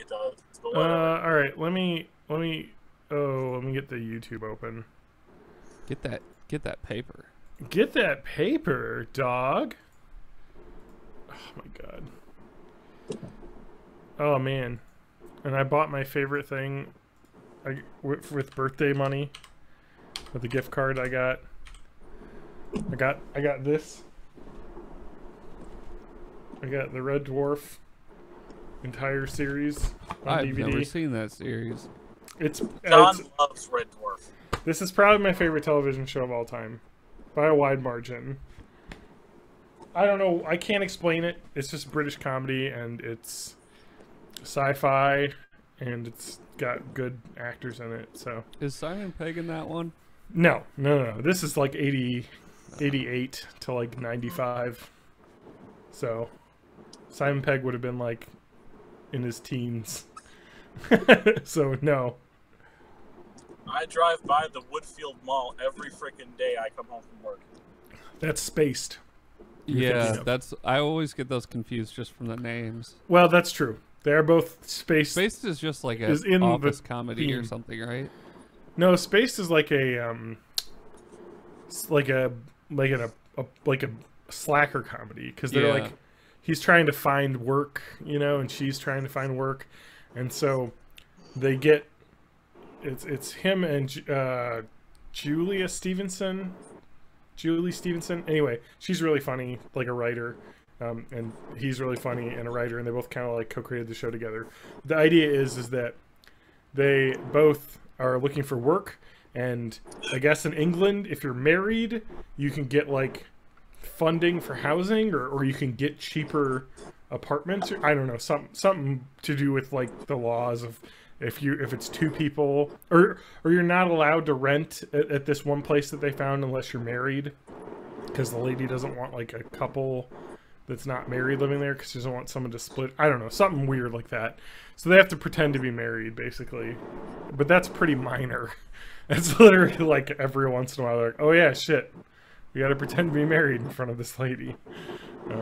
it does. But whatever. All right. Let me get the YouTube open. Get that paper. Get that paper, dog. Oh my god. Oh man. And I bought my favorite thing with birthday money. With the gift card I got. I got this. I got the Red Dwarf entire series on I've DVD. never seen that series. John loves Red Dwarf. This is probably my favorite television show of all time. By a wide margin. I don't know. I can't explain it. It's just British comedy, and it's sci-fi, and it's got good actors in it. So Is Simon Pegg in that one? No. This is like 88 to like 95. So Simon Pegg would have been like in his teens. So no. I drive by the Woodfield Mall every freaking day I come home from work. That's Spaced. Yeah, I always get those confused just from the names. Well, that's true. They are both Spaced. Spaced is just like an office comedy or something, right? No, Spaced is like a slacker comedy, because they're like, he's trying to find work, you know, and she's trying to find work, and so they get it's him and Julie Stevenson. Anyway, she's really funny, like a writer, and he's really funny and a writer, and they both kind of like co-created the show together. The idea is that they both are looking for work, and I guess in England, if you're married, you can get like funding for housing, or you can get cheaper apartments. I don't know, something to do with like the laws of if it's two people, or you're not allowed to rent at this one place that they found unless you're married, because the lady doesn't want like a couple that's not married living there, because she doesn't want someone to split. I don't know, something weird like that. So they have to pretend to be married, basically. But that's pretty minor. It's literally like every once in a while they're like, oh yeah, shit, we gotta pretend to be married in front of this lady. But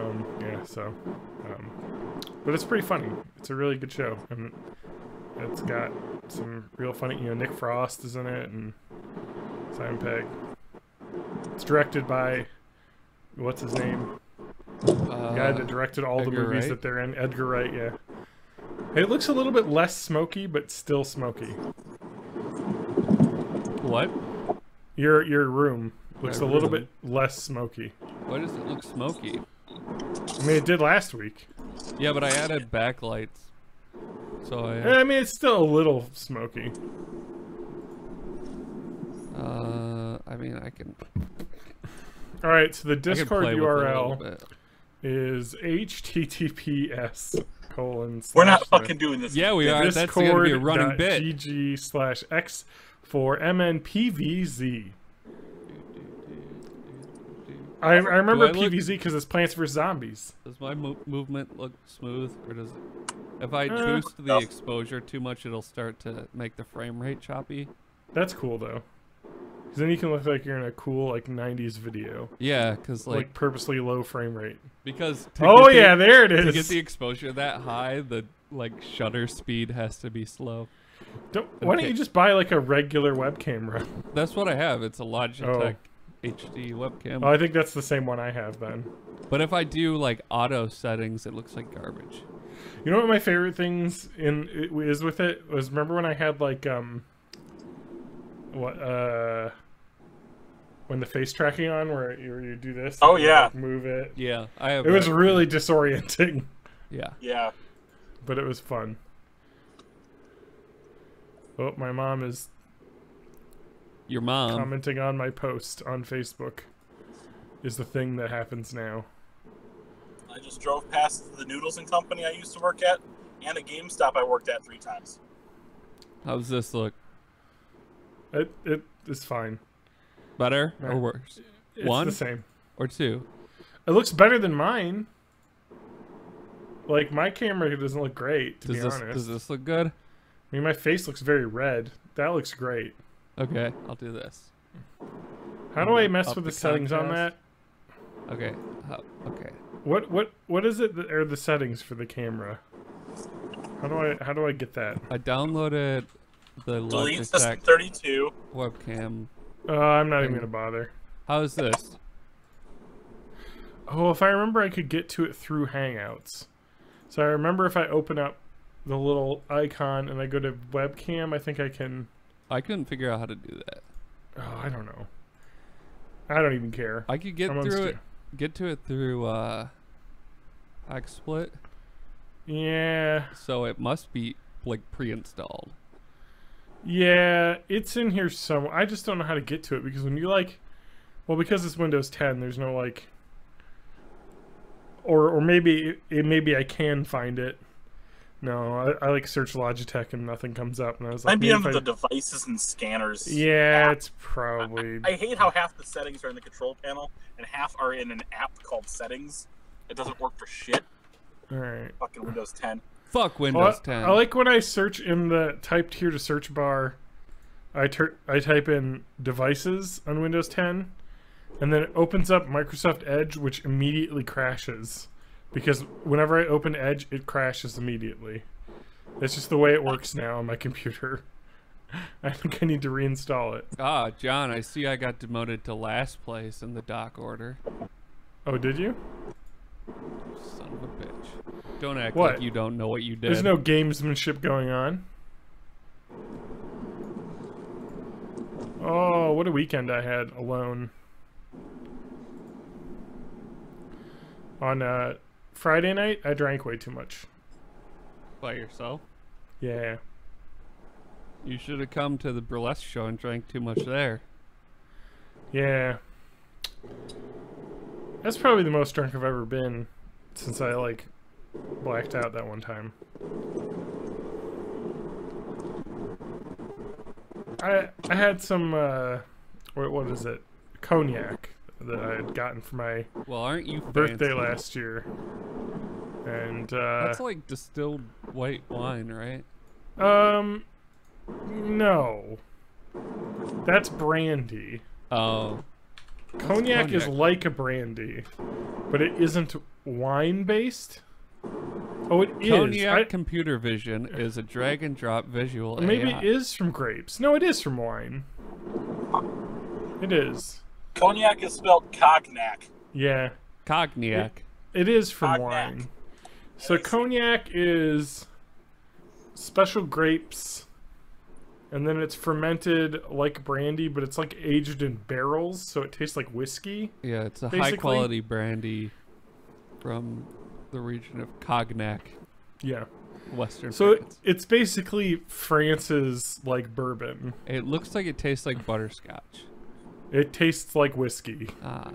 it's pretty funny. It's a really good show, and it's got some real funny, you know, Nick Frost is in it, and Simon Pegg. It's directed by, what's his name? The guy that directed all the movies that they're in. Edgar Wright, yeah. It looks a little bit less smoky, but still smoky. What? Your room looks a little bit less smoky. Why does it look smoky? I mean, it did last week. Yeah, but I added backlights. So I mean, it's still a little smoky. I mean, I can... Alright, so the Discord URL is https:// We're not fucking doing this. Yeah, we are. That's going to be a running bit. Discord.gg/x for MNPVZ. I remember PVZ because it's Plants vs. Zombies. Does my movement look smooth, or does it... If I boost the exposure too much, it'll start to make the frame rate choppy? That's cool, though. Because then you can look like you're in a cool, like, 90s video. Yeah, because, like purposely low frame rate. Because... yeah, there it is! To get the exposure that high, the, like, shutter speed has to be slow. Why don't you just buy, like, a regular web camera? That's what I have. It's a Logitech HD webcam. Oh, I think that's the same one I have, then. But if I do, like, auto settings, it looks like garbage. You know what my favorite things is with it? Was, remember when I had, like, when the face tracking on, where you do this? Oh, yeah. Like, move it. Yeah, I have. It was really disorienting. Yeah. Yeah. But it was fun. Oh, my mom is... Your mom? Commenting on my post on Facebook is the thing that happens now. I just drove past the Noodles and Company I used to work at, and a GameStop I worked at 3 times. How's this look? It is fine. Better or worse? It's One? the same. Or 2? It looks better than mine. Like, my camera doesn't look great, to be honest. Does this look good? I mean, my face looks very red. That looks great. Okay, I'll do this. How do I mess with the settings on that? Okay. Okay. What is it that are the settings for the camera? How do I get that? I downloaded the Delete Logitech System 32. webcam. I'm not even gonna bother. How's this? Oh, if I remember, I could get to it through Hangouts. So I remember if I open up the little icon and I go to webcam, I think I can. I couldn't figure out how to do that. Oh, I don't know. I don't even care. I could get to it through XSplit. Yeah. So it must be like pre-installed. Yeah, it's in here somewhere. I just don't know how to get to it because when you because it's Windows 10, there's no like, or maybe maybe I can find it. No, I like search Logitech and nothing comes up, and I was like, Might be under the devices and scanners. Yeah, app. it's probably. I hate how half the settings are in the control panel and half are in an app called Settings. It doesn't work for shit. All right. Fucking Windows 10. Fuck Windows 10. I like when I search in the typed here to search bar. I type in devices on Windows 10, and then it opens up Microsoft Edge, which immediately crashes. Because whenever I open Edge, it crashes immediately. That's just the way it works now on my computer. I think I need to reinstall it. Ah, John, I see I got demoted to last place in the dock order. Oh, did you? Son of a bitch. Don't act What? like you don't know what you did. There's no gamesmanship going on. Oh, what a weekend I had alone. On Friday night, I drank way too much. By yourself? Yeah. You should have come to the burlesque show and drank too much there. Yeah. That's probably the most drunk I've ever been since I, like, blacked out that one time. I had some, what is it? Cognac that I had gotten for my Well, aren't you birthday fancy? last year. And, That's like distilled white wine, right? no. That's brandy. Oh. Cognac is cognac? like a brandy, but it isn't wine-based. Oh, it is. Cognac computer vision is a drag and drop visual Maybe AI. it is from grapes. No, it is from wine. It is. Cognac is spelled cognac. Yeah. Cognac. It is from Cognac. wine. So cognac is special grapes, and then it's fermented like brandy, but it's like aged in barrels, so it tastes like whiskey. Yeah, it's a Basically- high quality brandy from the region of Cognac, Yeah. Western So France. it's basically France's like bourbon. It looks like it tastes like butterscotch. It tastes like whiskey. Ah,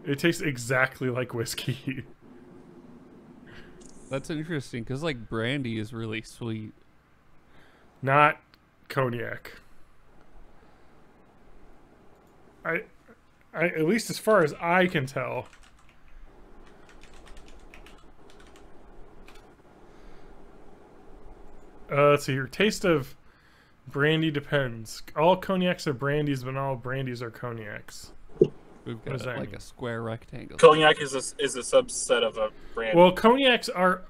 It tastes exactly like whiskey. that's interesting because like brandy is really sweet. Not cognac. I at least as far as I can tell. Let's see here. Taste of brandy depends. All cognacs are brandies, but not all brandies are cognacs. We've does got that like mean? a square rectangle. Cognac is a subset of a brand. Well, cognacs are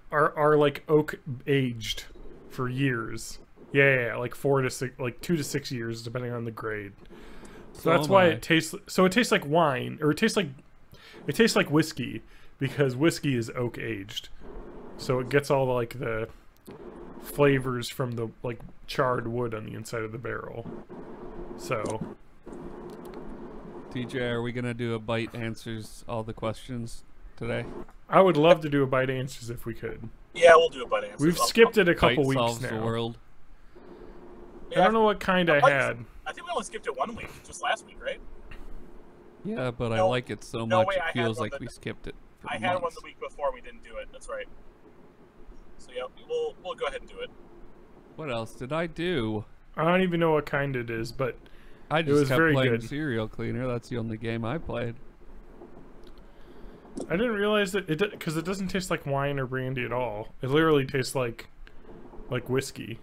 like oak aged for years. Yeah, like 4 to 6, like 2 to 6 years, depending on the grade. So that's am why I. it tastes. So it tastes like wine, or it tastes like whiskey, because whiskey is oak aged. So it gets all like the flavors from the like charred wood on the inside of the barrel. So TJ, are we gonna do a bite answers all the questions today? I would love to do a bite answers if we could. Yeah, we'll do a bite answer. We've skipped it a couple Bite weeks solves the now. world. I don't know what kind I had. I think we only skipped it 1 week, just last week, right? Yeah, but I No- like it so no much way, I it had feels one like that- we skipped it. For I had one months. the week before, we didn't do it. That's right. So yeah, we'll go ahead and do it. What else did I do? I don't even know what kind it is, but I was just kept very playing good. Serial Cleaner. That's the only game I played. I didn't realize that it because it doesn't taste like wine or brandy at all. It literally tastes like whiskey.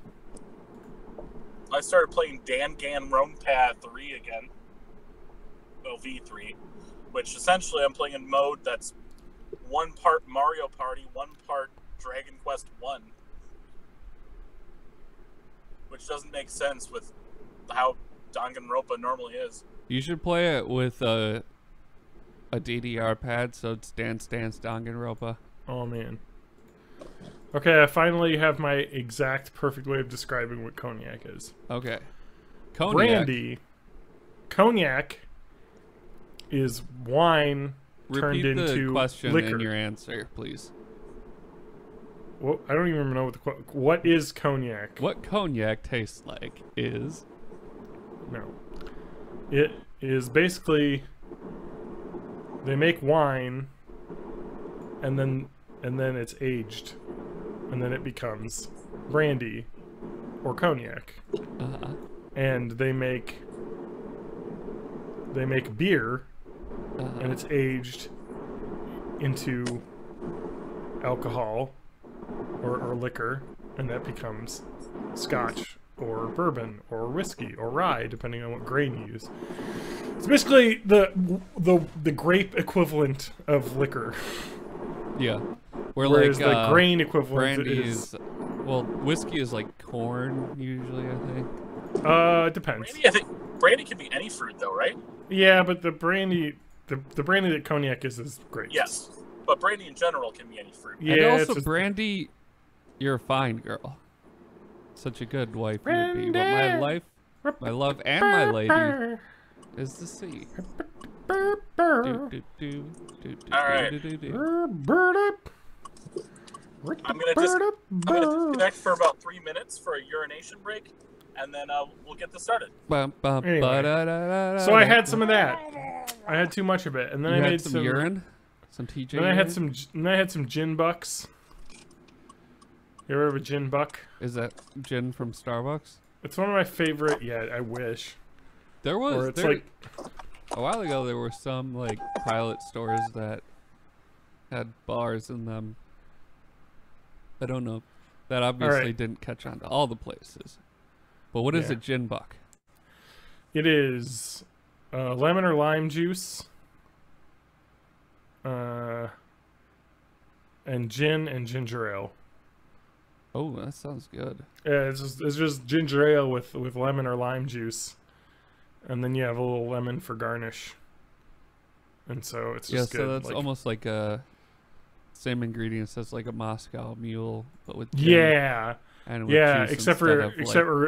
I started playing Danganronpa 3 again. Well, V3, which essentially I'm playing in mode that's 1 part Mario Party, 1 part Dragon Quest 1. which doesn't make sense with how Danganronpa normally is. You should play it with a DDR pad, so it's Dance Dance Danganronpa. Oh man. Okay, I finally have my exact perfect way of describing what cognac is. Okay. Cognac. Brandy. Cognac is wine turned Repeat into the question liquor. and your answer, please. Well, I don't even know what is cognac. What cognac tastes like is... No. It is basically they make wine and then it's aged and then it becomes brandy or cognac. Uh-huh. And they make beer and it's aged into alcohol or liquor, and that becomes scotch or bourbon or whiskey or rye, depending on what grain you use. It's basically the grape equivalent of liquor. Yeah. Where Whereas like the grain equivalent brandy is well, whiskey is like corn usually, I think. Depends. Brandy, I think brandy can be any fruit, though, right? Yeah, but the brandy that cognac is grapes. Yes, but brandy in general can be any fruit. Yeah, and it's also just- brandy, you're a fine girl. Such a good wife you would be. But my life, my love, and my lady is the sea. All right. I'm gonna disconnect for about 3 minutes for a urination break, and then we'll get this started. Anyway. So I had some of that. I had too much of it, and then You I had made some urine, some TJ. Then I had some gin bucks. You ever have a gin buck? Is that gin from Starbucks? It's one of my favorite. Yeah, I wish. There was. Or it's there, like a while ago, there were some like pilot stores that had bars in them. I don't know. That obviously didn't catch on to all the places. But what is a gin buck? it is lemon or lime juice, and gin and ginger ale. Oh, that sounds good. Yeah, it's just ginger ale with lemon or lime juice, and then you have a little lemon for garnish. And so it's just good. So that's like, almost like a same ingredients as like a Moscow Mule, but with gin yeah, and with yeah. juice Except instead of,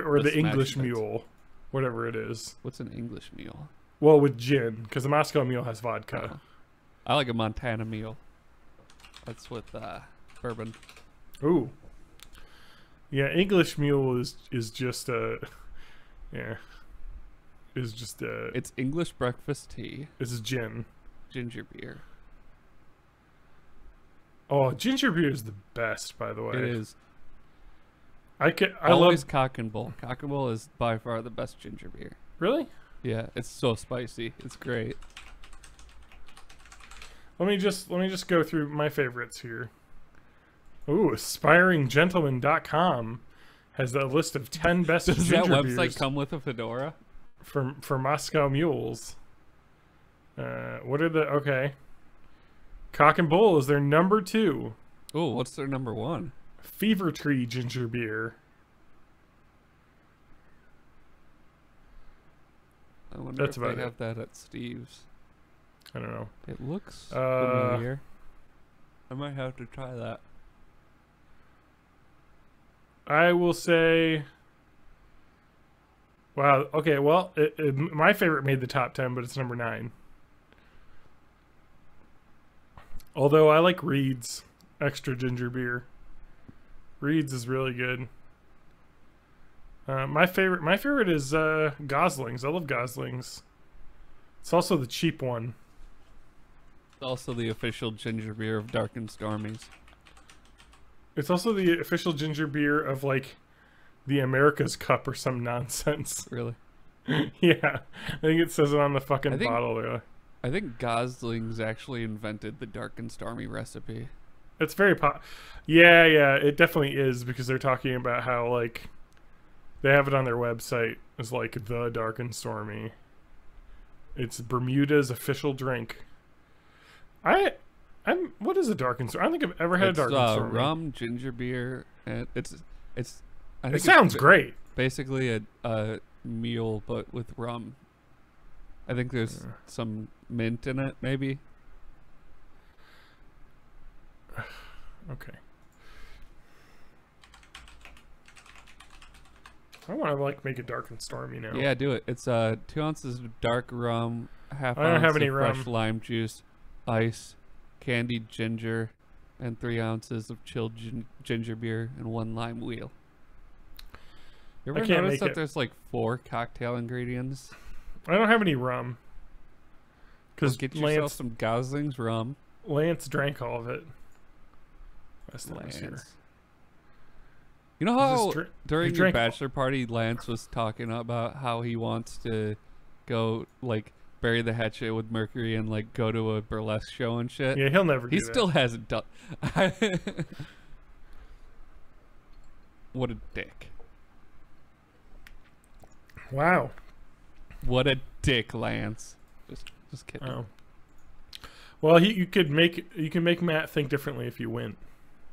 for the the English smashed mule, whatever it is. What's an English Mule? Well, with gin, because the Moscow Mule has vodka. I like a Montana Mule. That's with bourbon. Ooh. Yeah, English Mule is just It's English breakfast tea, it's gin. ginger beer. Oh, ginger beer is the best, by the way. It is. I Always love. Cock and Bull. Cock and Bull is by far the best ginger beer. Really? Yeah, it's so spicy. It's great. Let me just go through my favorites here. Ooh, aspiringgentleman.com has a list of 10 best Does that ginger website beers come with a fedora? for Moscow Mules. What are the okay? Cock and Bull is their number 2. Oh, what's their number 1? Fever Tree ginger beer. I wonder That's if about they it. have that at Steve's. I don't know. It looks familiar. I might have to try that. I will say. Wow. Okay. Well, my favorite made the top 10, but it's number 9. Although I like Reed's extra ginger beer. Reed's is really good. My favorite is Gosling's. I love Gosling's. It's also the cheap one. It's also the official ginger beer of Dark and Stormies. It's also the official ginger beer of like the America's Cup or some nonsense. Really? Yeah, I think it says it on the fucking think- bottle there. I think Gosling's actually invented the Dark and Stormy recipe. It's very Yeah, it definitely is because they're talking about how like they have it on their website as like the Dark and Stormy. It's Bermuda's official drink. What is a Dark and Stormy? I don't think I've ever had a Dark and Stormy. Rum, ginger beer, and it It sounds great. basically a meal, but with rum. I think there's some mint in it, maybe. Okay. I want to like make it dark and stormy now. Yeah, do it. It's 2 ounces of dark rum, half I don't ounce have any of rum. fresh lime juice, ice, candied ginger, and 3 ounces of chilled ginger beer and 1 lime wheel. You ever notice that there's like 4 cocktail ingredients? I don't have any rum. Because get yourself some Gosling's rum. Lance drank all of it. Lance. You know how during your bachelor party, Lance was talking about how he wants to go like bury the hatchet with Mercury and like go to a burlesque show and shit? Yeah, he'll never do that. He still hasn't done. What a dick! Wow. What a dick, Lance. Just kidding. Oh. Well, you can make Matt think differently if you win.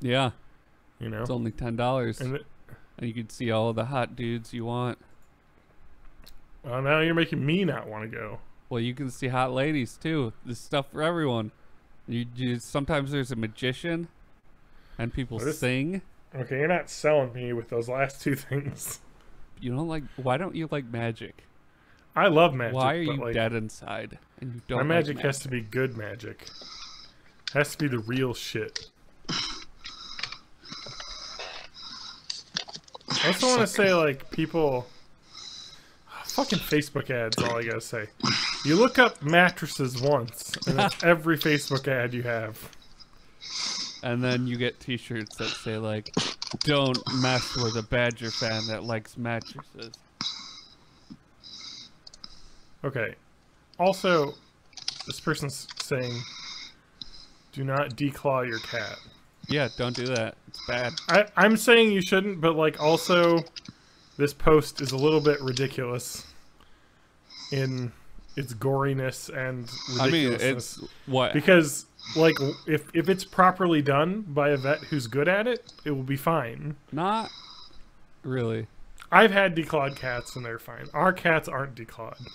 Yeah. You know, it's only $10, and you can see all of the hot dudes you want. Well, now you're making me not want to go. Well, you can see hot ladies too. This stuff for everyone. Sometimes there's a magician, and people sing. Okay, you're not selling me with those last 2 things. You don't like? Why don't you like magic? I love magic. Why are you dead inside and you don't? My magic has to be good magic. Has to be the real shit. I also want to say, like, people... Fucking Facebook ads, all I gotta say. You look up mattresses once, and it's every Facebook ad you have. And then you get t-shirts that say, like, don't mess with a Badger fan that likes mattresses. Okay. Also, this person's saying, do not declaw your cat. Yeah, don't do that. It's bad. I'm saying you shouldn't, but like also, this post is a little bit ridiculous in its goriness and ridiculousness. I mean, it's what? Because like if it's properly done by a vet who's good at it, it will be fine. Not really. I've had declawed cats and they're fine. Our cats aren't declawed,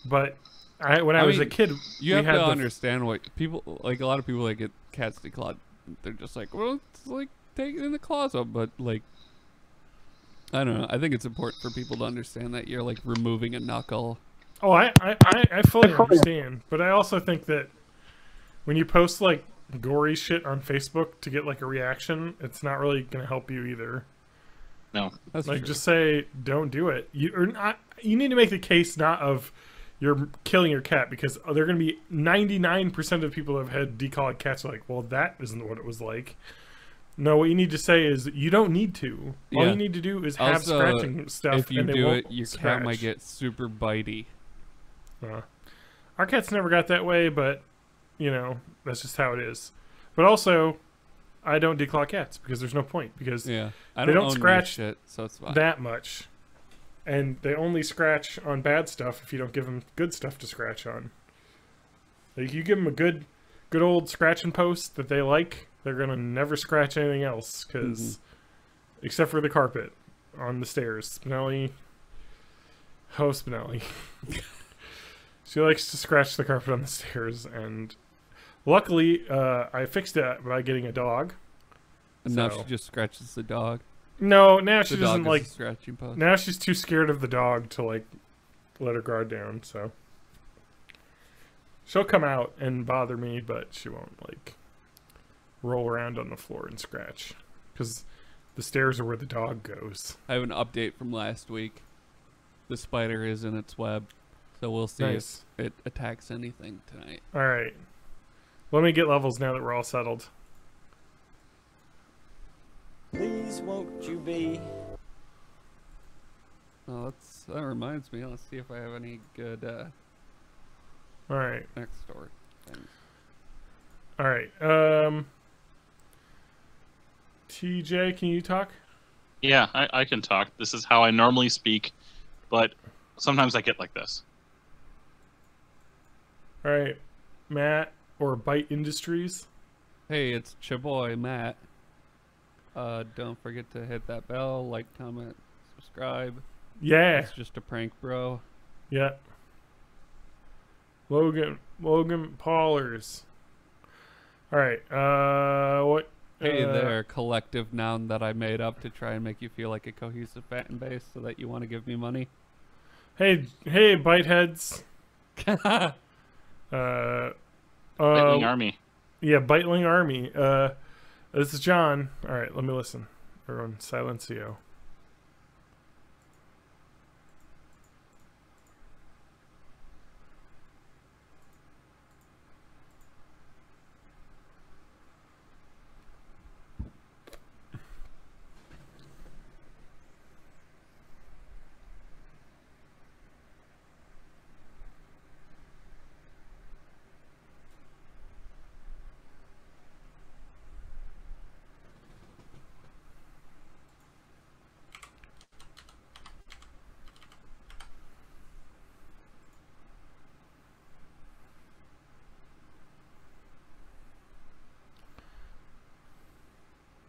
but when I was a kid, you have to understand what people like. A lot of people that get cats declawed, they're just like, well, it's like taking the claws up, but like, I don't know. I think it's important for people to understand that you're like removing a knuckle. Oh, I fully understand, but I also think that when you post like gory shit on Facebook to get like a reaction, it's not really gonna help you either. No, that's like true. Just say don't do it. You need to make the case not of you're killing your cat, because they're going to be 99% of people who have had declawed cats are like, well, that isn't what it was like. No, what you need to say is you don't need to. All you need to do is have scratching stuff. If you do it, your cat might get super bitey. Our cats never got that way, but you know that's just how it is. But also, I don't declaw cats because there's no point, because they don't scratch shit, so it's fine. that much. And they only scratch on bad stuff if you don't give them good stuff to scratch on. Like, you give them a good old scratch and post that they like, they're gonna never scratch anything else, because except for the carpet on the stairs. Spinelli, Spinelli. She likes to scratch the carpet on the stairs, and luckily, I fixed it by getting a dog. And now she just scratches the dog. No, now she doesn't like. Scratching post. Now she's too scared of the dog to like let her guard down. So she'll come out and bother me, but she won't like roll around on the floor and scratch, because the stairs are where the dog goes. I have an update from last week. The spider is in its web, so we'll see if it attacks anything tonight. All right, let me get levels now that we're all settled. Please won't you be? Oh, that reminds me. Let's see if I have any good all right. next story things. All right. TJ, can you talk? Yeah, I can talk. This is how I normally speak, but sometimes I get like this. All right, Matt or Byte Industries. Hey, it's your boy Matt. Don't forget to hit that bell, like, comment, subscribe. Yeah. It's just a prank, bro. Yeah. Logan Paulers. All right. What? Hey there, collective noun that I made up to try and make you feel like a cohesive fan base so that you want to give me money. Hey, Biteheads. Lightning Army. Yeah, Biteling Army. This is John. All right, let me listen. Everyone, silencio.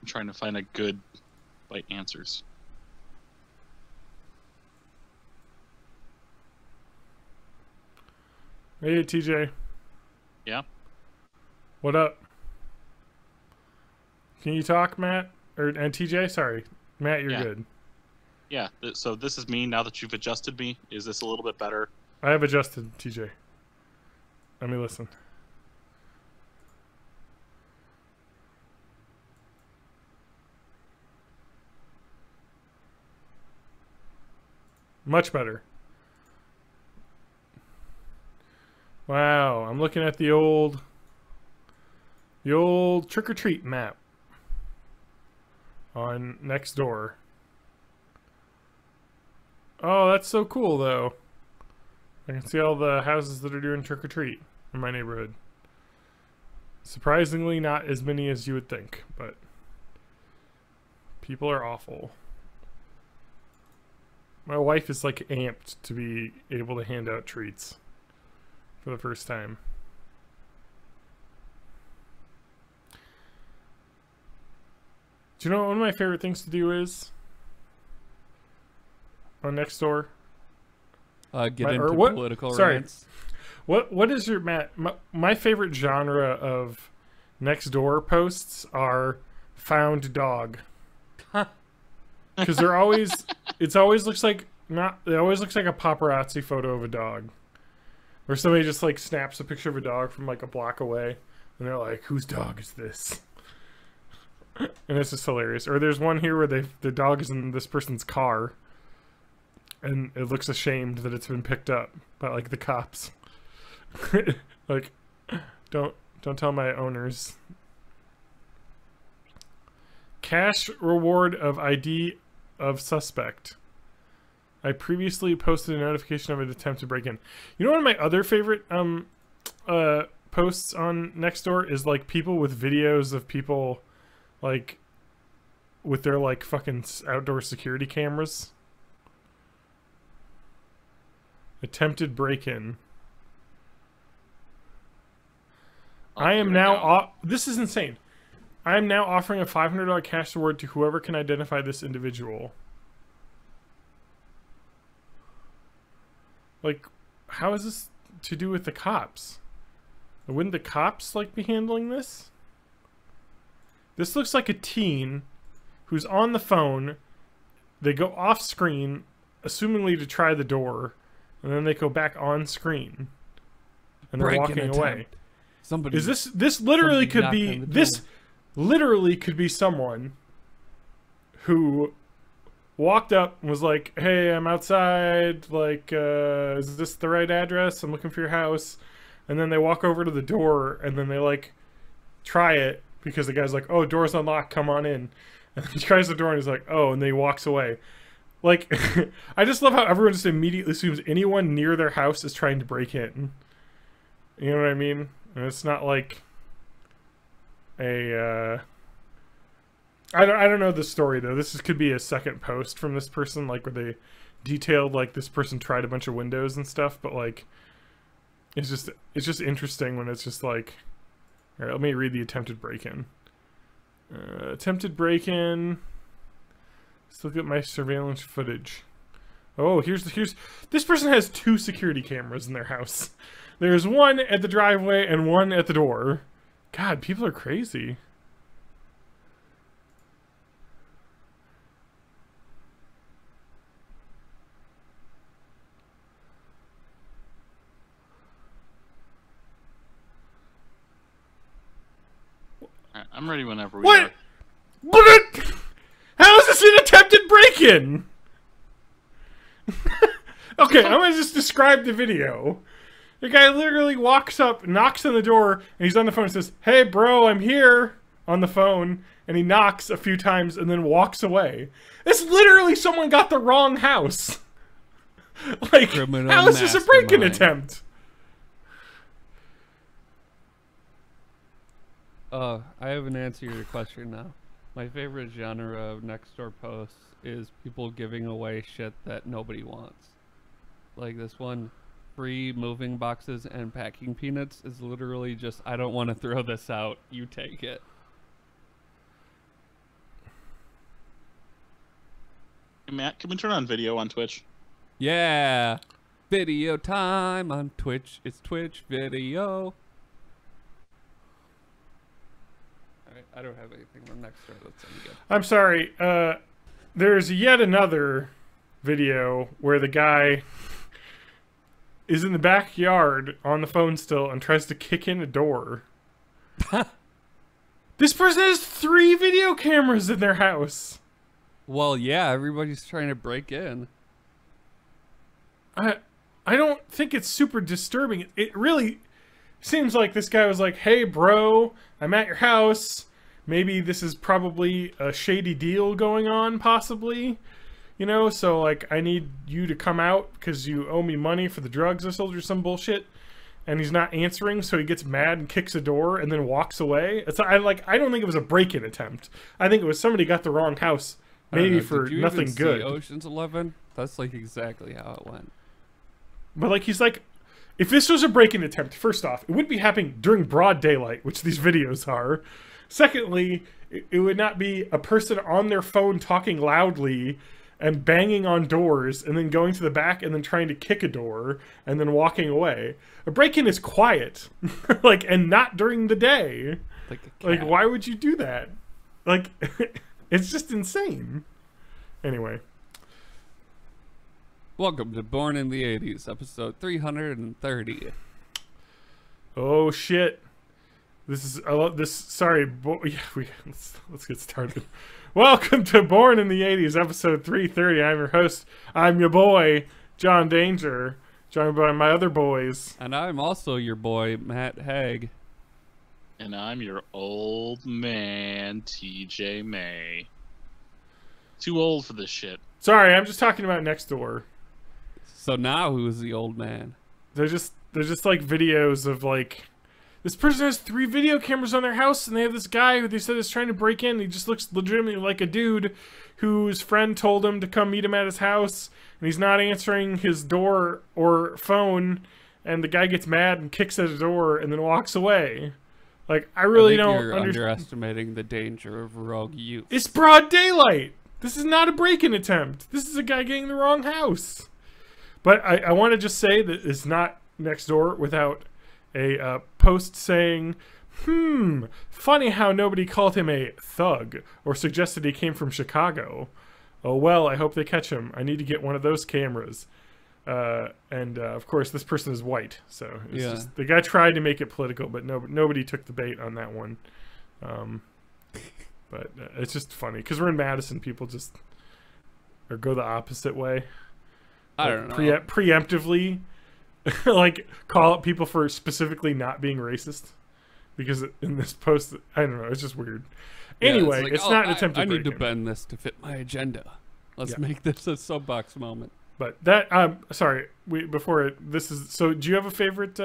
I'm trying to find a good bite answers. Hey, TJ. Yeah. What up? Can you talk, Matt? And TJ? Sorry. Matt, you're Yeah. good. Yeah. So this is me now that you've adjusted me. Is this a little bit better? I have adjusted, TJ. Let me listen. Much better. Wow, I'm looking at the old trick-or-treat map on Nextdoor. Oh, that's so cool, though. I can see all the houses that are doing trick-or-treat in my neighborhood. Surprisingly, not as many as you would think, but people are awful. My wife is like amped to be able to hand out treats for the first time. Do you know what one of my favorite things to do is on Nextdoor? Get into political rants. What is your my favorite genre of Nextdoor posts are found dog. Because they're always it always looks like a paparazzi photo of a dog. Or somebody just like snaps a picture of a dog from like a block away and they're like, whose dog is this? And it's just hilarious. Or there's one here where the dog is in this person's car and it looks ashamed that it's been picked up by like the cops. Like, don't tell my owners. Cash reward of ID of suspect. I previously posted a notification of an attempt to break in. You know, one of my other favorite posts on Nextdoor is like people with videos of people like with their like fucking outdoor security cameras. Attempted break-in. I am now this is insane. I am now offering a $500 cash reward to whoever can identify this individual. Like, how is this to do with the cops? Wouldn't the cops, like, be handling this? This looks like a teen who's on the phone. They go off screen, assumingly to try the door, and then they go back on screen. And they're walking away. Somebody is this literally could be this literally could be someone who walked up and was like, hey, I'm outside, like is this the right address? I'm looking for your house. And then they walk over to the door and then they like try it because the guy's like, oh, door's unlocked, come on in. And he tries the door and he's like, oh, and then he walks away. Like, I just love how everyone just immediately assumes anyone near their house is trying to break in. You know what I mean? And it's not like a I don't know the story though. Could be a second post from this person, like where they detailed like this person tried a bunch of windows and stuff, but like it's just interesting when it's just like, all right, let me read the attempted break-in. Attempted break-in. Let's look at my surveillance footage. Oh, here's this person has 2 security cameras in their house. There's one at the driveway and one at the door. God, people are crazy. I'm ready whenever we What? are. What? How is this an attempted break-in? Okay, I'm gonna just describe the video. The guy literally walks up, knocks on the door, and he's on the phone and says, "Hey, bro, I'm here," on the phone, and he knocks a few times and then walks away. It's literally someone got the wrong house. Like, Criminal how is this a break-in mastermind. attempt? I have an answer to your question now. My favorite genre of next door posts is people giving away shit that nobody wants. Like this one, free moving boxes and packing peanuts is literally just, I don't want to throw this out, you take it. Hey, Matt, can we turn on video on Twitch? Yeah! Video time on Twitch. It's Twitch video. Alright, I don't have anything from next door that's any good. I'm sorry. There's yet another video where the guy is in the backyard on the phone still and tries to kick in a door. This person has 3 video cameras in their house. Well, yeah, everybody's trying to break in. I don't think it's super disturbing. It really seems like this guy was like, "Hey, bro, I'm at your house. Maybe this is probably a shady deal going on, possibly. You know, so like I need you to come out because you owe me money for the drugs I sold you or some bullshit." And he's not answering, so he gets mad and kicks a door and then walks away. I don't think it was a break-in attempt. I think it was somebody got the wrong house, I don't maybe know, for did you nothing even good. see Ocean's 11? That's like exactly how it went. But like he's like, if this was a break-in attempt, first off, it wouldn't be happening during broad daylight, which these videos are. Secondly, it would not be a person on their phone talking loudly and banging on doors and then going to the back and then trying to kick a door and then walking away. A break-in is quiet, like, and not during the day. Like, why would you do that? Like, it's just insane. Anyway. Welcome to Born in the 80s, episode 330. Oh shit! This is I love this. Sorry, yeah, let's get started. Welcome to Born in the 80s, episode 330. I'm your host. I'm your boy, John Danger, joined by my other boys. And I'm also your boy, Matt Haig. And I'm your old man, TJ May. Too old for this shit. Sorry, I'm just talking about next door. So now who's the old man? They're just like videos of like, this person has 3 video cameras on their house, and they have this guy who they said is trying to break in. He just looks legitimately like a dude whose friend told him to come meet him at his house, and he's not answering his door or phone, and the guy gets mad and kicks at the door and then walks away. Like, I really don't You're underestimating the danger of rogue youth. It's broad daylight. This is not a break-in attempt. This is a guy getting the wrong house. But I want to just say that it's not next door without a post saying, funny how nobody called him a thug or suggested he came from Chicago. Oh, well, I hope they catch him. I need to get one of those cameras. And of course, this person is white. So it's just, the guy tried to make it political, but nobody took the bait on that one. But it's just funny because we're in Madison. People just go the opposite way. I don't know. Preemptively, like, call out people for specifically not being racist. Because in this post, I don't know, it's just weird. Anyway, it's not an attempt to I need to break-in. bend this to fit my agenda. Let's make this a soapbox moment. But that, sorry, so do you have a favorite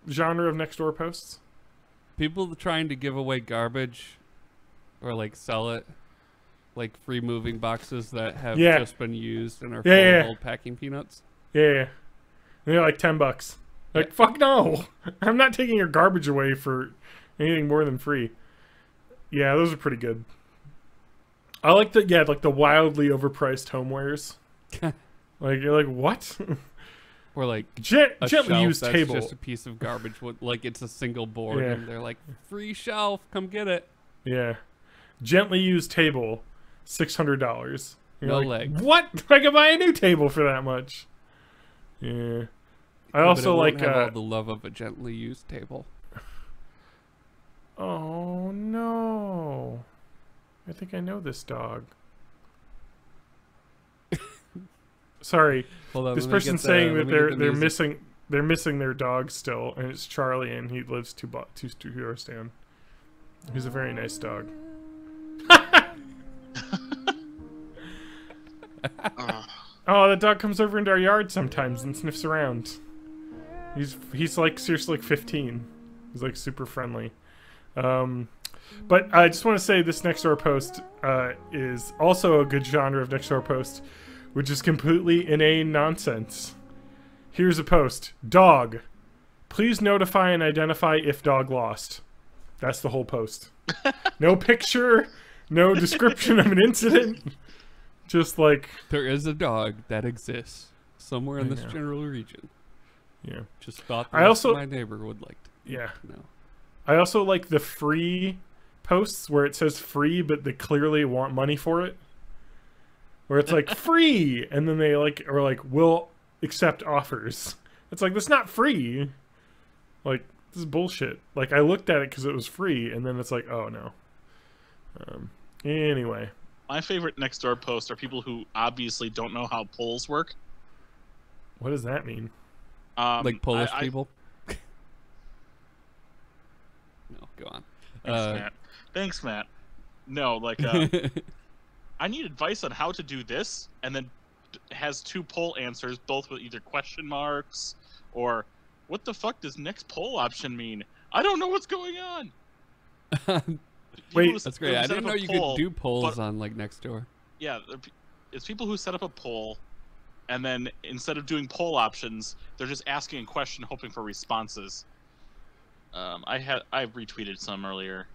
genre of next door posts? People trying to give away garbage or like sell it. Like free moving boxes that have just been used and are full of old packing peanuts. Yeah. They're like $10. Like, fuck no. I'm not taking your garbage away for anything more than free. Yeah, those are pretty good. I like like the wildly overpriced homewares. Like you're like, what? Or like a gently shelf used that's table. just a piece of garbage with like it's a single board, Yeah. and they're like, free shelf, come get it. Yeah, gently used table, $600. No like, legs. What? I can buy a new table for that much. Yeah. I also like have all the love of a gently used table. Oh no! I think I know this dog. Sorry, Hold on, this let me person's get the- saying let that me get the music. they're missing their dog still, and it's Charlie, and he lives two doors down. He's a very nice dog. Oh, the dog comes over into our yard sometimes and sniffs around. He's like seriously like 15. He's like super friendly. But I just want to say this next door post is also a good genre of next door post, which is completely inane nonsense. Here's a post. Dog. Please notify and identify if dog lost. That's the whole post. No picture, no description of an incident. Just like... There is a dog that exists somewhere in I this know. general region. Yeah. Just thought I also- my neighbor would like to Yeah. know. I also like the free posts where it says free, but they clearly want money for it. Where it's like free, and then they like are like will accept offers. It's like that's not free. Like this is bullshit. Like I looked at it because it was free, and then it's like oh no. Anyway, My favorite next door posts are people who obviously don't know how polls work. what does that mean? Like Polish I- people? No, go on. Thanks, Matt. No, like, I need advice on how to do this, and then has two poll answers, both with either question marks or what the fuck does next poll option mean? I don't know what's going on. Wait, Who That's great. I set didn't up know a you poll, could do polls but- on like Nextdoor. Yeah, it's people who set up a poll, and then instead of doing poll options, they're just asking a question, hoping for responses. I retweeted some earlier.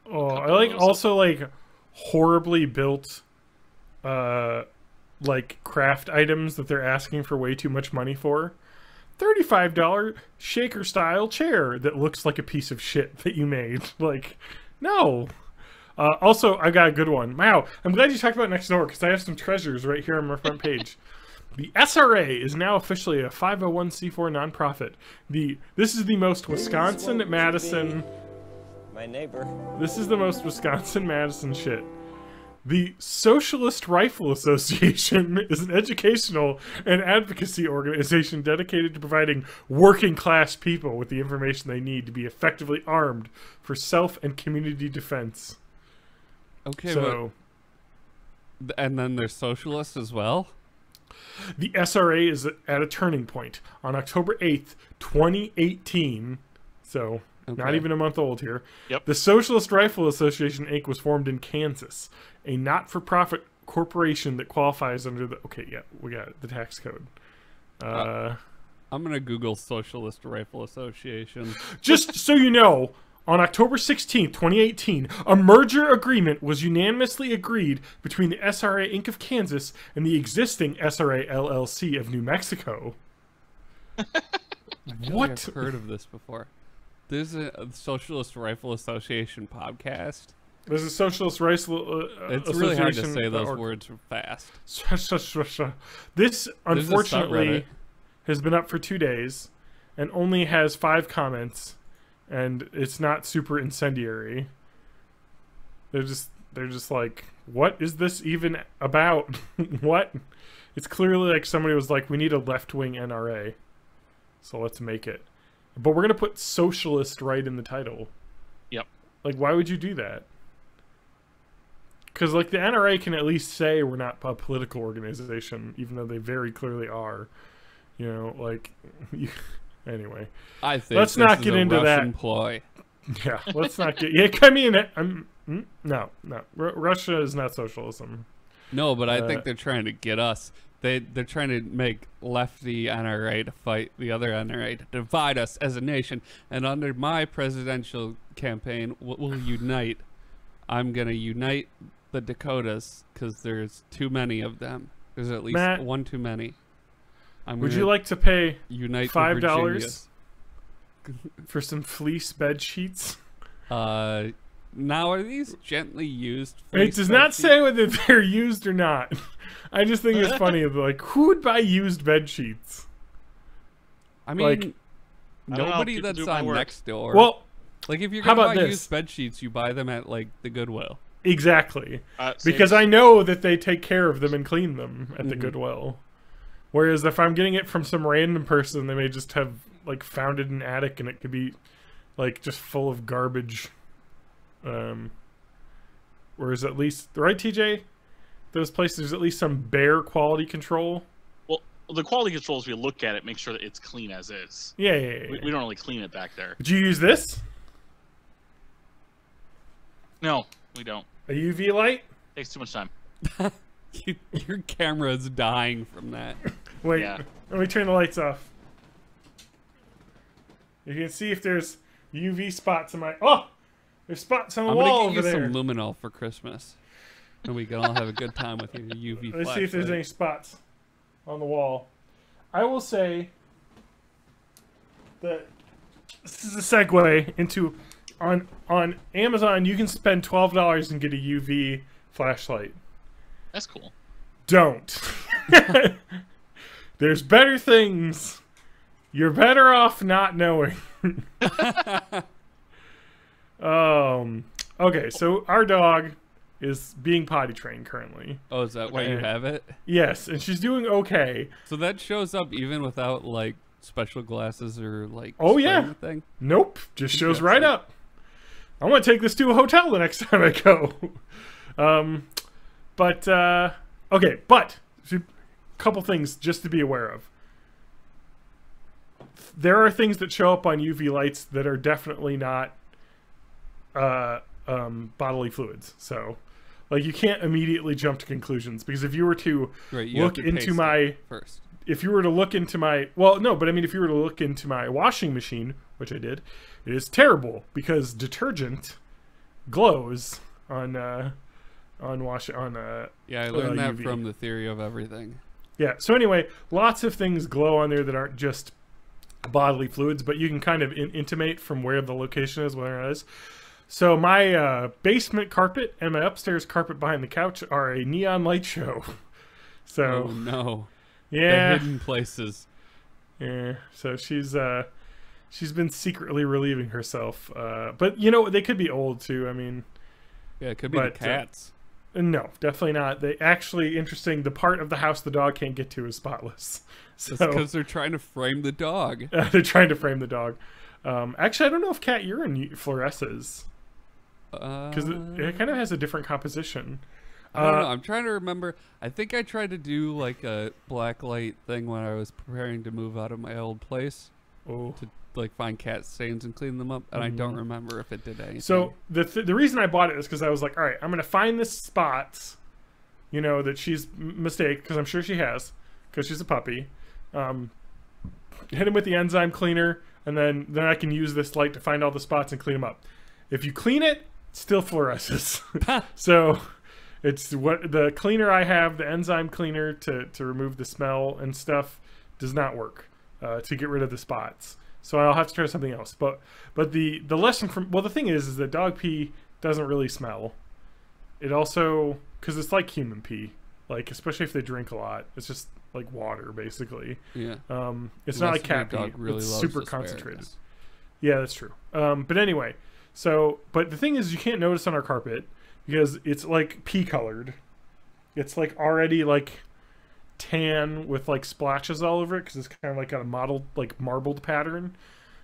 Oh, I couple like of those. also like horribly built like craft items that they're asking for way too much money for. $35 shaker style chair that looks like a piece of shit that you made. Like, no. Also, I got a good one. Wow, I'm glad you talked about Nextdoor because I have some treasures right here on my front page. The SRA is now officially a 501c4 nonprofit. This is the most Wisconsin won't you Madison. be my neighbor? This is the most Wisconsin Madison shit. The Socialist Rifle Association is an educational and advocacy organization dedicated to providing working class people with the information they need to be effectively armed for self and community defense. Okay, So, and then there's socialists as well? the SRA is at a turning point. On October 8th, 2018, so not Okay. even a month old here, Yep. the Socialist Rifle Association, Inc. was formed in Kansas, a not-for-profit corporation that qualifies under the... Okay, yeah, we got it, the tax code. I'm going to Google Socialist Rifle Association. Just so you know, on October 16th, 2018, a merger agreement was unanimously agreed between the SRA Inc. of Kansas and the existing SRA LLC of New Mexico. I feel What? like I've heard of this before. There's a Socialist Rifle Association podcast. There's a Socialist Rifle It's really hard to Association say those org- words fast. This, There's a unfortunately, subreddit. has been up for 2 days and only has 5 comments, and it's not super incendiary. They're just like, what is this even about? What? It's clearly like somebody was like, we need a left-wing NRA, so let's make it. But we're gonna put socialist right in the title. Yep. Like, why would you do that? Because, like, the NRA can at least say we're not a political organization, even though they very clearly are. You know, like, anyway. I think Let's this not is get a into that. Russian ploy. Yeah, let's not get... Yeah, I mean, no. Russia is not socialism. No, but I think they're trying to get us. They're trying to make lefty NRA to fight the other NRA to divide us as a nation. And under my presidential campaign, we'll unite I'm gonna unite the Dakotas because there's too many of them. There's at least Matt, one too many. Would you like to pay unite $5 for some fleece bed sheets? Now are these gently used? It does not say whether they're used or not. I just think it's funny. Like, who would buy used bed sheets? I mean, like, nobody that's on Nextdoor. Well, like if you're how gonna about buy this? used bed sheets, you buy them at like the Goodwill. Exactly, because I know that they take care of them and clean them at the Goodwill. Whereas if I'm getting it from some random person, they may just have like found it in an attic and it could be like just full of garbage. Whereas at least, right, TJ? Those places, there's at least some bare quality control. Well, the quality controls, we look at it, make sure that it's clean as is. Yeah. We don't really clean it back there. Would you use this? No, we don't. A UV light? Takes too much time. Your camera is dying from that. Wait, Yeah. let me turn the lights off. You can see if there's UV spots in my... Oh! There's spots on the wall over there. I'm gonna get you some luminol for Christmas. And we can all have a good time with your UV Let's see if there's any spots on the wall. I will say that this is a segue into... On Amazon, you can spend $12 and get a UV flashlight. That's cool. Don't. There's better things. You're better off not knowing. Okay, so our dog is being potty trained currently. Oh, is that why you have it? Yes, and she's doing okay. So that shows up even without like special glasses or like thing? Nope, just shows right up. I want to take this to a hotel the next time I go. Okay, but a couple things just to be aware of. There are things that show up on UV lights that are definitely not bodily fluids. So, like, you can't immediately jump to conclusions, because if you were to look into my first, if you were to look into my, well, no, but I mean, if you were to look into my washing machine, which I did, it is terrible because detergent glows on yeah, I learned that UV. from the Theory of Everything. Yeah, so anyway, lots of things glow on there that aren't just bodily fluids, but you can kind of intimate from where the location is, where it is. So my basement carpet and my upstairs carpet behind the couch are a neon light show. So oh no, yeah, the hidden places. Yeah, so she's been secretly relieving herself, but you know, they could be old too. I mean, yeah, it could be the cats. No, definitely not. They actually, interesting, the part of the house the dog can't get to is spotless. So, that's because they're trying to frame the dog. They're trying to frame the dog. Actually, I don't know if cat urine fluoresces. Because it kind of has a different composition. I don't know. I'm trying to remember. I think I tried to do like a black light thing when I was preparing to move out of my old place. Oh. To like find cat stains and clean them up, and I don't remember if it did anything. So the reason I bought it is because I was like, all right, I'm gonna find the spots, you know, that she's mistaked, because I'm sure she has, because she's a puppy. Hit him with the enzyme cleaner, and then I can use this light to find all the spots and clean them up. If you clean it, it still fluoresces. So it's what the cleaner I have, the enzyme cleaner to remove the smell and stuff, does not work to get rid of the spots. So I'll have to try something else. But the lesson from, well, the thing is that dog pee doesn't really smell. It also, because it's like human pee, like especially if they drink a lot, it's just like water basically. Yeah. It's not like cat pee. Really it's super concentrated. Asparagus. Yeah, that's true. But anyway, but the thing is, you can't notice on our carpet because it's like pea colored. It's like already like tan with like splashes all over it, because it's kind of like got a mottled, like marbled pattern.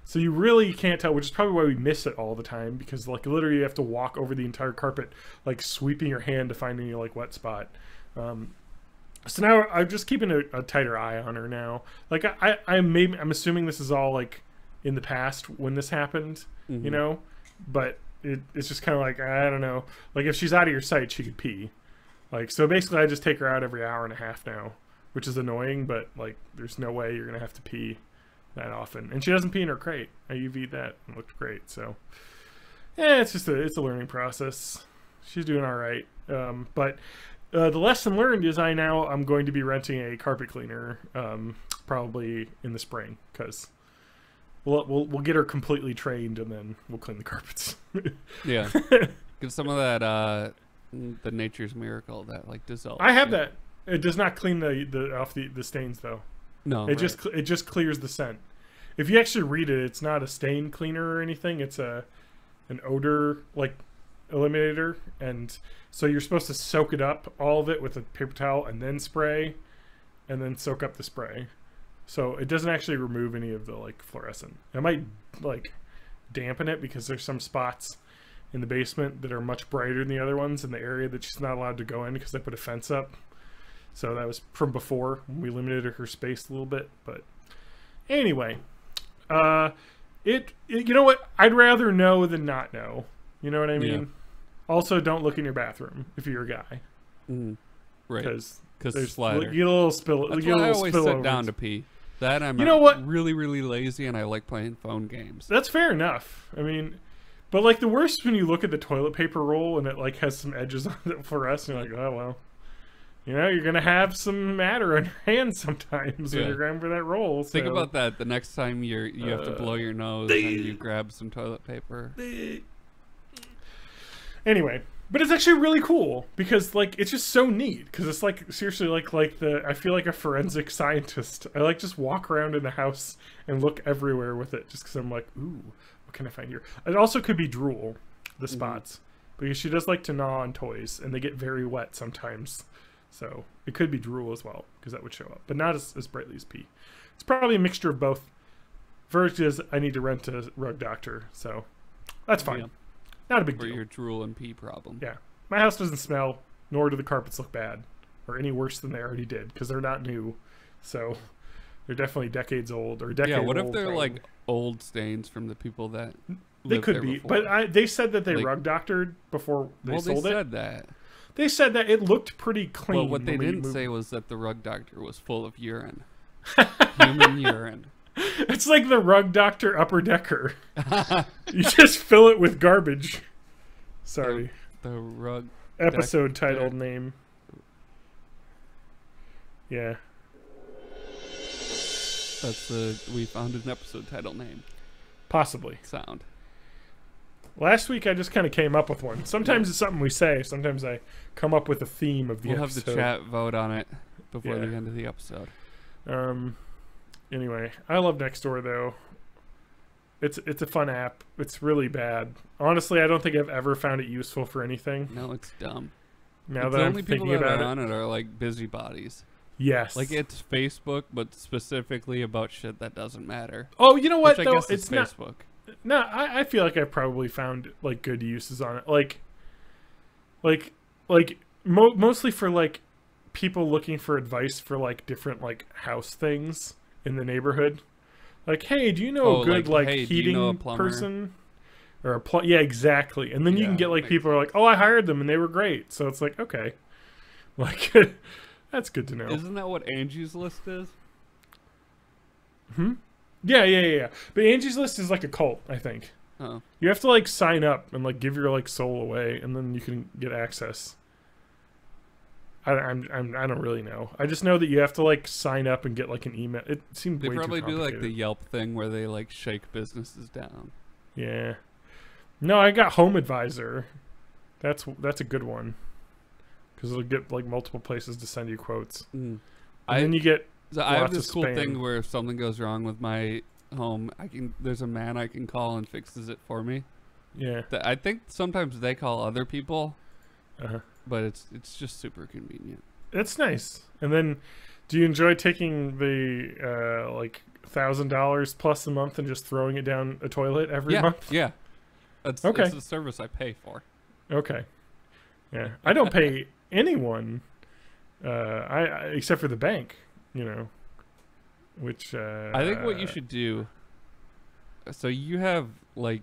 So you really can't tell, which is probably why we miss it all the time, because like literally you have to walk over the entire carpet, like sweeping your hand to find any like wet spot. So now I'm just keeping a tighter eye on her now. Like I'm assuming this is all like in the past when this happened, you know, but it's just kind of like, I don't know, like if she's out of your sight, she could pee. Like, so basically I just take her out every hour and a half now, which is annoying, but like there's no way you're gonna have to pee that often. And she doesn't pee in her crate. I UV'd that and it looked great. So yeah, it's a learning process. she's doing all right. But the lesson learned is I'm going to be renting a carpet cleaner probably in the spring, because we'll get her completely trained and then we'll clean the carpets. Yeah. Get some of that the Nature's Miracle that like dissolves. I have that. It does not clean the off the stains though. No. It just clears the scent. If you actually read it, it's not a stain cleaner or anything. It's an odor like eliminator, and so you're supposed to soak it up, all of it, with a paper towel and then spray, and then soak up the spray. So it doesn't actually remove any of the like fluorescent. It might like dampen it because there's some spots in the basement that are much brighter than the other ones in the area that she's not allowed to go in because they put a fence up. So that was from before when we limited her space a little bit. But anyway, you know what? I'd rather know than not know. You know what I mean? Yeah. Also, don't look in your bathroom if you're a guy. Right. Because Because slider. You get a little spill. That's you get why a I little always spill sit over. down to pee. That I'm You know what? really, really lazy and I like playing phone games. That's fair enough. I mean, but like the worst is when you look at the toilet paper roll and it like has some edges on it for us, and you're like, oh well. You know, you're gonna have some matter on your hands sometimes when you're grabbing for that roll. Think so. about that the next time you have to blow your nose and you grab some toilet paper. Anyway, but it's actually really cool because like it's just so neat because it's like seriously like I feel like a forensic scientist. I like just walk around in the house and look everywhere with it just because I'm like, ooh, what can I find here? It also could be drool, the spots, because she does like to gnaw on toys and they get very wet sometimes. So it could be drool as well because that would show up, but not as brightly as pee. It's probably a mixture of both. First is I need to rent a rug doctor, so that's fine. Yeah. Not a big For deal. your drool and pee problem. Yeah. My house doesn't smell, nor do the carpets look bad, or any worse than they already did, because they're not new. So they're definitely decades old, or decade old. Yeah, what if they're probably. like old stains from the people that They lived could there be, before? but they said that they Like- rug doctored before they Well, sold they it. said that. They said that it looked pretty clean. But what they when we didn't moved. say was that the rug doctor was full of urine. Human urine. It's like the rug doctor upper decker. You just fill it with garbage. Sorry. The rug Episode doctor. title name. Yeah. We found an episode title name. Possibly. Sound. Last week I just kind of came up with one. Sometimes it's something we say. Sometimes I come up with a theme of the We'll episode. have the chat vote on it before Yeah. the end of the episode. Anyway, I love Nextdoor though. It's a fun app. It's really bad. Honestly, I don't think I've ever found it useful for anything. No, it's dumb. Now The that I'm only people thinking that about are it. on it are like busybodies. Yes. Like it's Facebook, but specifically about shit that doesn't matter. Oh, you know what Which I though? guess is It's not. Facebook. No, I feel like I've probably found like good uses on it. Like mostly for like people looking for advice for like different like house things in the neighborhood. Like, hey, do you know Oh, a good like hey, do you heating know a plumber? person? Or a yeah, exactly. And then you Yeah, can get like makes people who are like, oh, I hired them and they were great. So it's like, okay, like that's good to know. Isn't that what Angie's List is? Yeah. But Angie's List is like a cult, I think. Oh. You have to like sign up and like give your like soul away, and then you can get access. I don't really know. I just know that you have to like sign up and get like an email. It seemed They way probably too do like the complicated. Yelp thing where they like shake businesses down. Yeah. No, I got Home Advisor. That's a good one because it'll get like multiple places to send you quotes, and then you get. So I have lots this of cool spam. thing where if something goes wrong with my home, there's a man I can call and fixes it for me. Yeah. I think sometimes they call other people, Uh-huh. but it's just super convenient. It's nice. And then, do you enjoy taking the like $1,000 plus a month and just throwing it down a toilet every month? Yeah. It's Okay. a service I pay for. Okay. Yeah, I don't pay anyone, I except for the bank, you know, which I think what you should do. So you have like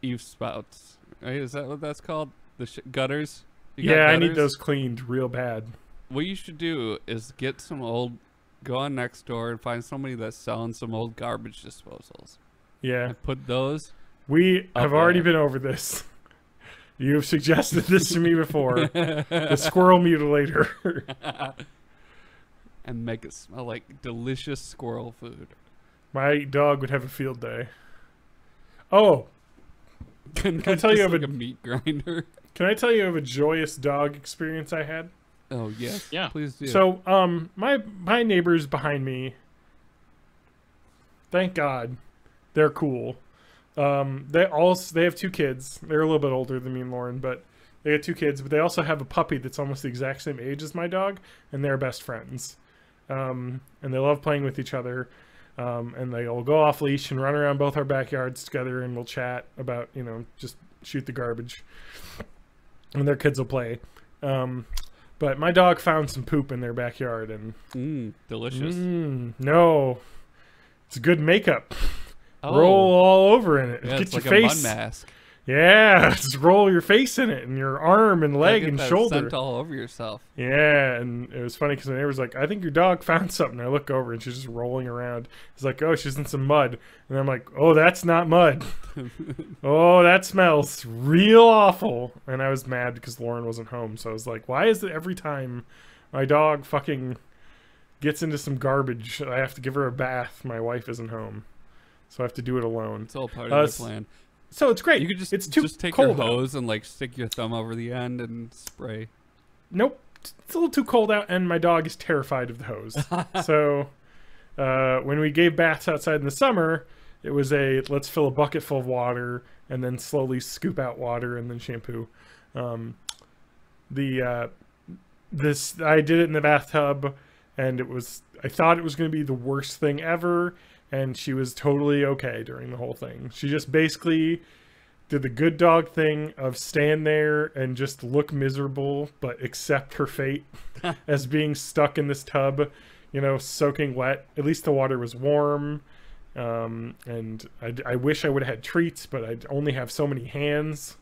eave spouts, right? Is that what that's called? The gutters. You got yeah, I need gutters? those cleaned real bad. What you should do is get some old. Go on Nextdoor and find somebody that's selling some old garbage disposals. Yeah, And put those. we Up have already there. been over this. You have suggested this to me before. The squirrel mutilator. And make it smell like delicious squirrel food. My dog would have a field day. Oh, Can I tell you of like a- a meat grinder? can I tell you of a joyous dog experience I had? Oh yes. Yeah. Please do. So, my neighbors behind me, thank God, they're cool. They have 2 kids. They're a little bit older than me and Lauren, but they have 2 kids. But they also have a puppy that's almost the exact same age as my dog, and they're best friends. And they love playing with each other. And they'll go off leash and run around both our backyards together, and we'll chat about, just shoot the garbage. And their kids will play. But my dog found some poop in their backyard, and Delicious. no, it's good makeup. Oh. Roll all over in it. Yeah, Get it's your like face. a mud mask. Yeah, just roll your face in it, and your arm and leg Get and that shoulder. scent all over yourself. Yeah, and it was funny because my neighbor's like, I think your dog found something. I look over and she's just rolling around. He's like, oh, she's in some mud. And I'm like, oh, that's not mud. Oh, that smells real awful. And I was mad because Lauren wasn't home. So I was like, why is it every time my dog fucking gets into some garbage, I have to give her a bath? My wife isn't home. So I have to do it alone. It's all part of the plan. So it's great. You could it's too just take cold your out. hose and like stick your thumb over the end and spray. Nope. It's a little too cold out, and my dog is terrified of the hose. So when we gave baths outside in the summer, it was let's fill a bucket full of water and then slowly scoop out water and then shampoo. I did it in the bathtub, and I thought it was going to be the worst thing ever, and she was totally okay during the whole thing. She just basically did the good dog thing of stand there and just look miserable, but accept her fate as being stuck in this tub, soaking wet. At least the water was warm. And I wish I would have had treats, but I'd only have so many hands.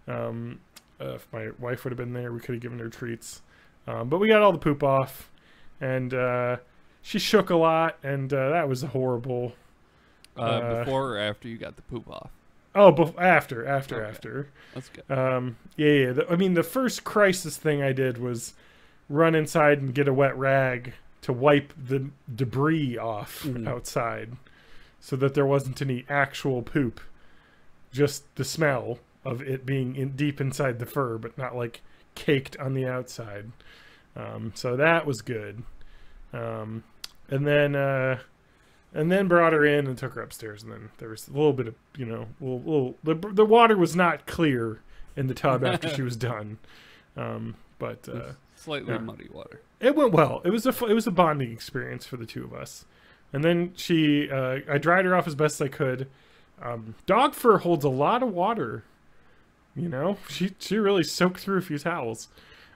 If my wife would have been there, we could have given her treats. But we got all the poop off, and she shook a lot, and that was horrible. Before or after you got the poop off? Oh, after. That's good. Yeah. The first crisis thing I did was run inside and get a wet rag to wipe the debris off outside, so that there wasn't any actual poop, just the smell of it being deep inside the fur, but not like caked on the outside. So that was good. And then brought her in and took her upstairs, and then there was a little bit of, the water was not clear in the tub after she was done. But Slightly muddy water. it went well. It was a bonding experience for the two of us. And then I dried her off as best I could. Dog fur holds a lot of water. She really soaked through a few towels.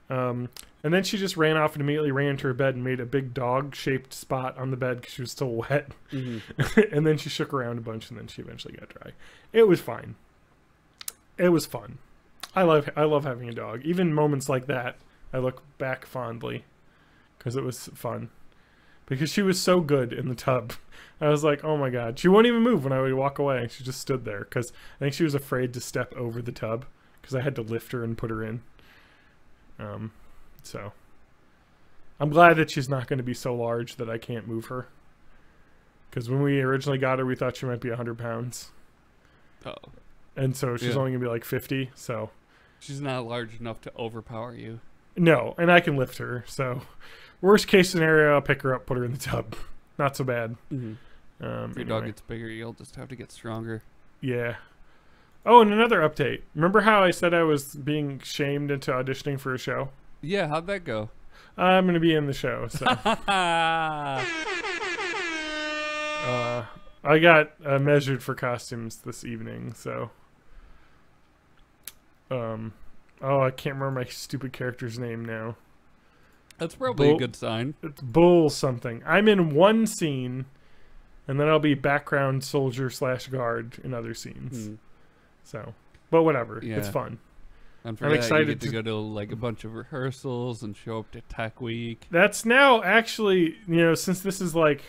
And then she just ran off and immediately ran to her bed and made a big dog-shaped spot on the bed because she was still wet. And then she shook around a bunch, and then she eventually got dry. It was fine. It was fun. I love having a dog. Even moments like that, I look back fondly because it was fun. Because she was so good in the tub. I was like, oh my god. She wouldn't even move when I would walk away. She just stood there because I think she was afraid to step over the tub because I had to lift her and put her in. So I'm glad that she's not going to be so large that I can't move her. Because when we originally got her, we thought she might be 100 pounds. Oh. And so she's only going to be like 50. So She's not large enough to overpower you. no, and I can lift her. So worst case scenario, I'll pick her up, put her in the tub. Not so bad. If your dog gets bigger, you'll just have to get stronger. Yeah. Oh, and another update. Remember how I said I was being shamed into auditioning for a show? Yeah, how'd that go? I'm going to be in the show. So I got measured for costumes this evening. So, I can't remember my stupid character's name now. That's probably a good sign. It's Bull something. I'm in one scene, and then I'll be background soldier / guard in other scenes. So, but whatever. Yeah. It's fun. And for I'm that, excited you get to go to like a bunch of rehearsals and show up to Tech Week. That's now actually, since this is like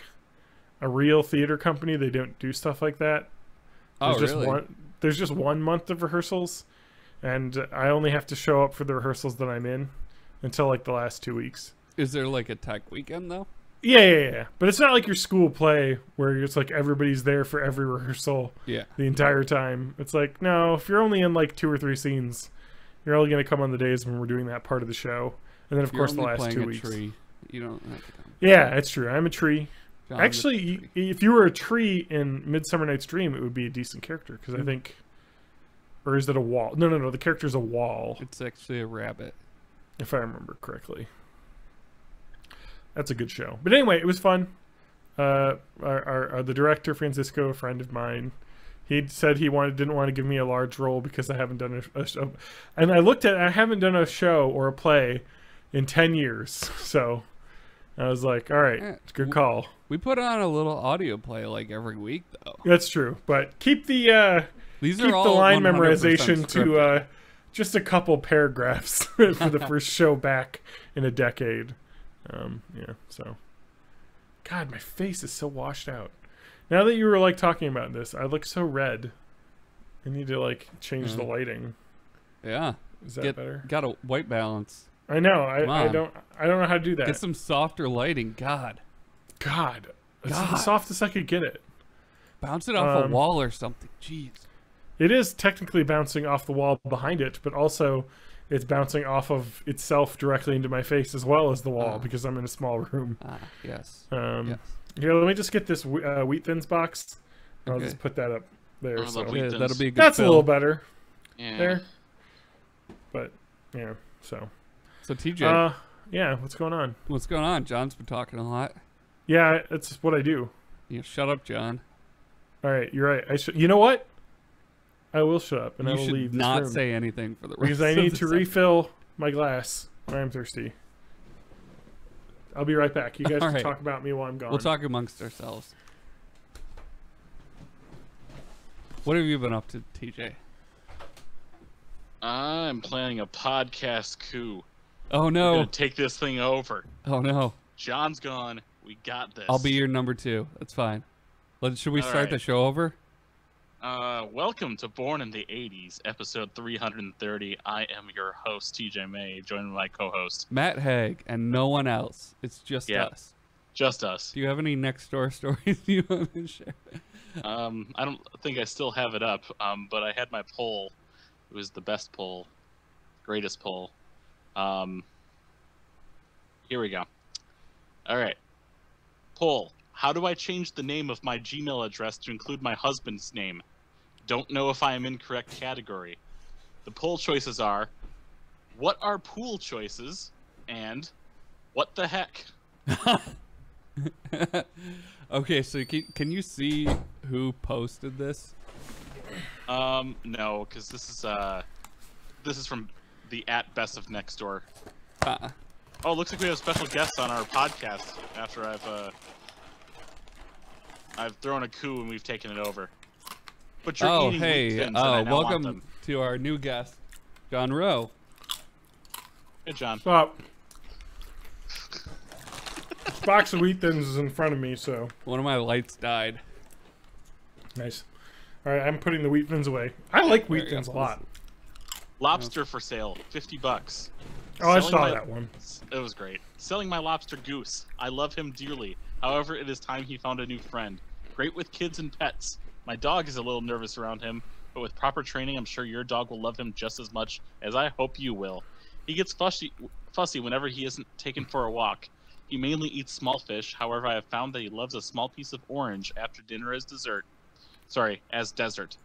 a real theater company, they don't do stuff like that. Oh, There's really? There's just 1 month of rehearsals, and I only have to show up for the rehearsals that I'm in until like the last 2 weeks. Is there like a tech weekend though? Yeah. But it's not like your school play where it's like everybody's there for every rehearsal the entire time. It's like, no, if you're only in like 2 or 3 scenes, you're only going to come on the days when we're doing that part of the show. And then, of course, the last 2 weeks. Tree, you don't have to come. Yeah, it's true. I'm a tree. John Actually, tree. If you were a tree in Midsummer Night's Dream, it would be a decent character. Because I think... Or is it a wall? No. The character's a wall. It's actually a rabbit. If I remember correctly. That's a good show. But anyway, it was fun. The director, Francisco, a friend of mine, he said he didn't want to give me a large role because I haven't done a show. And I haven't done a show or a play in 10 years. So I was like, all right, it's a good call. We put on a little audio play like every week, though. That's true. But keep the line memorization to just a couple paragraphs for the first show back in a decade. So God, my face is so washed out. Now that you were like talking about this, I look so red. I need to like change the lighting. Yeah. Is that better? Got a white balance. I know. I don't know how to do that. Get some softer lighting. God. It's the softest I could get it. Bounce it off a wall or something. Jeez. It is technically bouncing off the wall behind it, but also it's bouncing off of itself directly into my face as well as the wall because I'm in a small room. Yes. Yes. Here, let me just get this Wheat Thins box. I'll just put that up there. That'll be a good That's fill. a little better. Yeah. There. But, yeah, so. So, TJ. Yeah, what's going on? What's going on? John's been talking a lot. Yeah, that's what I do. Shut up, John. All right, you're right. You know what? I will shut up and I will leave this not room say anything for the rest because I need to refill my glass when I'm thirsty. I'll be right back. You guys can talk about me while I'm gone. We'll talk amongst ourselves. What have you been up to, TJ? I'm planning a podcast coup. Oh no! We're gonna take this thing over. Oh no! John's gone. We got this. I'll be your number 2. That's fine. Should we start the show over? Welcome to Born in the 80s, episode 330. I am your host, TJ May, joined by my co-host, Matt Haig, and no one else. It's just us. Just us. Do you have any next door stories you want to share? I don't think I still have it up, but I had my poll. It was the best poll, greatest poll. Here we go. All right. Poll. How do I change the name of my Gmail address to include my husband's name? Don't know if I am in correct category. The poll choices are, what are pool choices? And what the heck? Okay, so can you see who posted this? No, because this is from the @bestofnextdoor. Oh, looks like we have special guests on our podcast after I've thrown a coup and we've taken it over. But you're eating wheat thins, and I now want them. Welcome to our new guest, John Rowe. Hey, John. Stop. This box of Wheat Thins is in front of me, so. One of my lights died. Nice. All right, I'm putting the Wheat Thins away. I like Wheat Thins a lot. Lobster for sale, $50. Oh, I saw that one. It was great. Selling my lobster Goose. I love him dearly. However, it is time he found a new friend. Great with kids and pets. My dog is a little nervous around him, but with proper training, I'm sure your dog will love him just as much as I hope you will. He gets fussy whenever he isn't taken for a walk. He mainly eats small fish. However, I have found that he loves a small piece of orange after dinner as dessert. As dessert.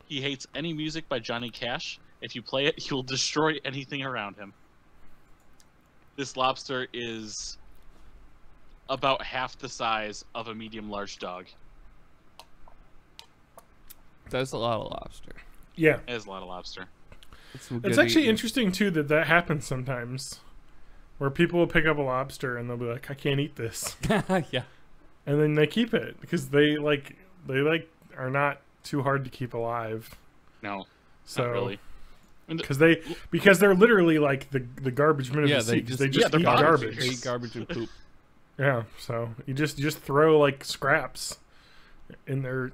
He hates any music by Johnny Cash. If you play it, he will destroy anything around him. This lobster is about half the size of a medium-large dog. That's a lot of lobster. Yeah. It is a lot of lobster. It's actually interesting, too, that happens sometimes. Where people will pick up a lobster and they'll be like, I can't eat this. Yeah. And then they keep it because they are not too hard to keep alive. No, so, not really. Because they're literally like the garbage men of the sea. They just eat garbage. They eat garbage and poop. Yeah, so you just throw like scraps in their,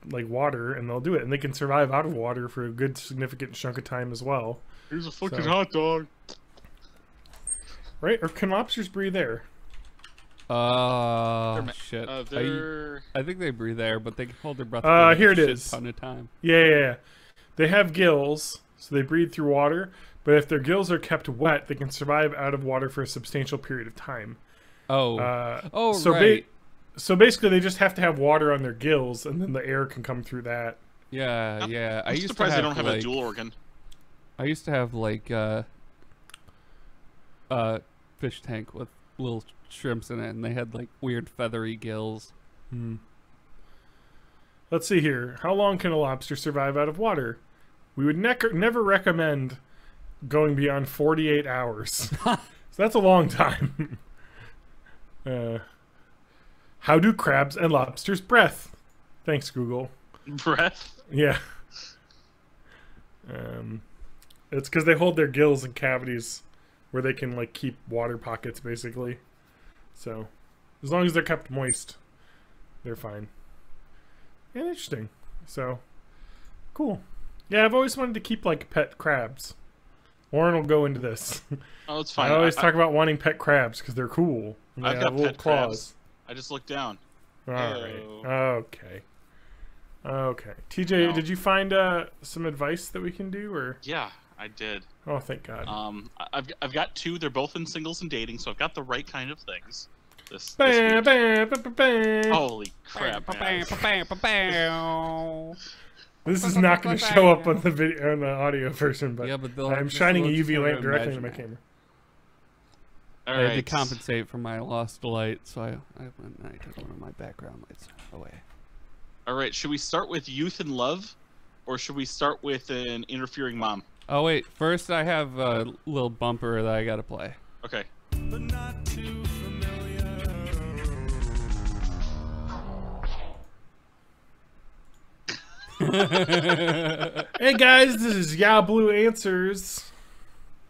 like water, and they'll do it. And they can survive out of water for a good significant chunk of time as well. Here's a fucking hot dog. Right? Or can lobsters breathe air? Shit. I think they breathe air, but they can hold their breath here for it a is. ton of time. Yeah. They have gills, so they breathe through water. But if their gills are kept wet, they can survive out of water for a substantial period of time. Right. So basically, they just have to have water on their gills, and then the air can come through that. Yeah. I'm surprised they don't have a dual organ. I used to have like fish tank with little shrimps in it, and they had like weird feathery gills. Let's see here. How long can a lobster survive out of water? We would never recommend going beyond 48 hours. So that's a long time. How do crabs and lobsters breath? Thanks, Google. Breath? Yeah. It's because they hold their gills in cavities where they can like keep water pockets, basically. So as long as they're kept moist, they're fine. Yeah, interesting. So cool. Yeah, I've always wanted to keep like pet crabs. Lauren will go into this. Oh, it's fine. I always talk about wanting pet crabs because they're cool. I've got pet crabs. I just looked down. All right. Okay. TJ, did you find some advice that we can do, or? Yeah, I did. Oh, thank God. I've got two. They're both in singles and dating, so I've got the right kind of things. This Holy crap! This is not going to show up on the video, on the audio version, but, I'm shining a UV lamp directly into my camera. All I had to right. compensate for my lost light, so I took one of my background lights away. All right. Should we start with youth and love, or should we start with an interfering mom? Oh wait, first I have a little bumper that I gotta play. Okay. But not too familiar. Hey guys, this is Ya Blue Answers.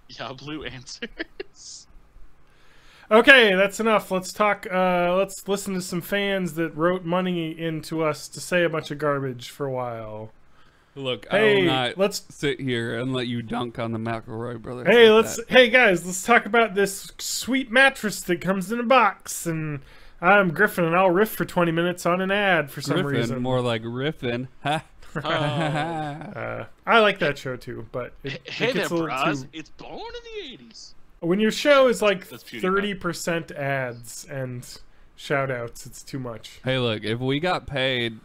Yeah, blue answers. Okay, that's enough. Let's talk. Let's listen to some fans that wrote money into us to say a bunch of garbage for a while. Look, Hey, I will not let's- sit here and let you dunk on the McElroy brothers. Hey, like let's. that. Hey guys, let's talk about this sweet mattress that comes in a box. And I'm Griffin, and I'll riff for 20 minutes on an ad for some Griffin, reason. more like riffin. Ha. I like that show too, but it Hey there, gets a little bros. too. It's born in the 80s. When your show is like That's PewDiePie. 30% ads and shout outs, it's too much. Hey, look, if we got paid,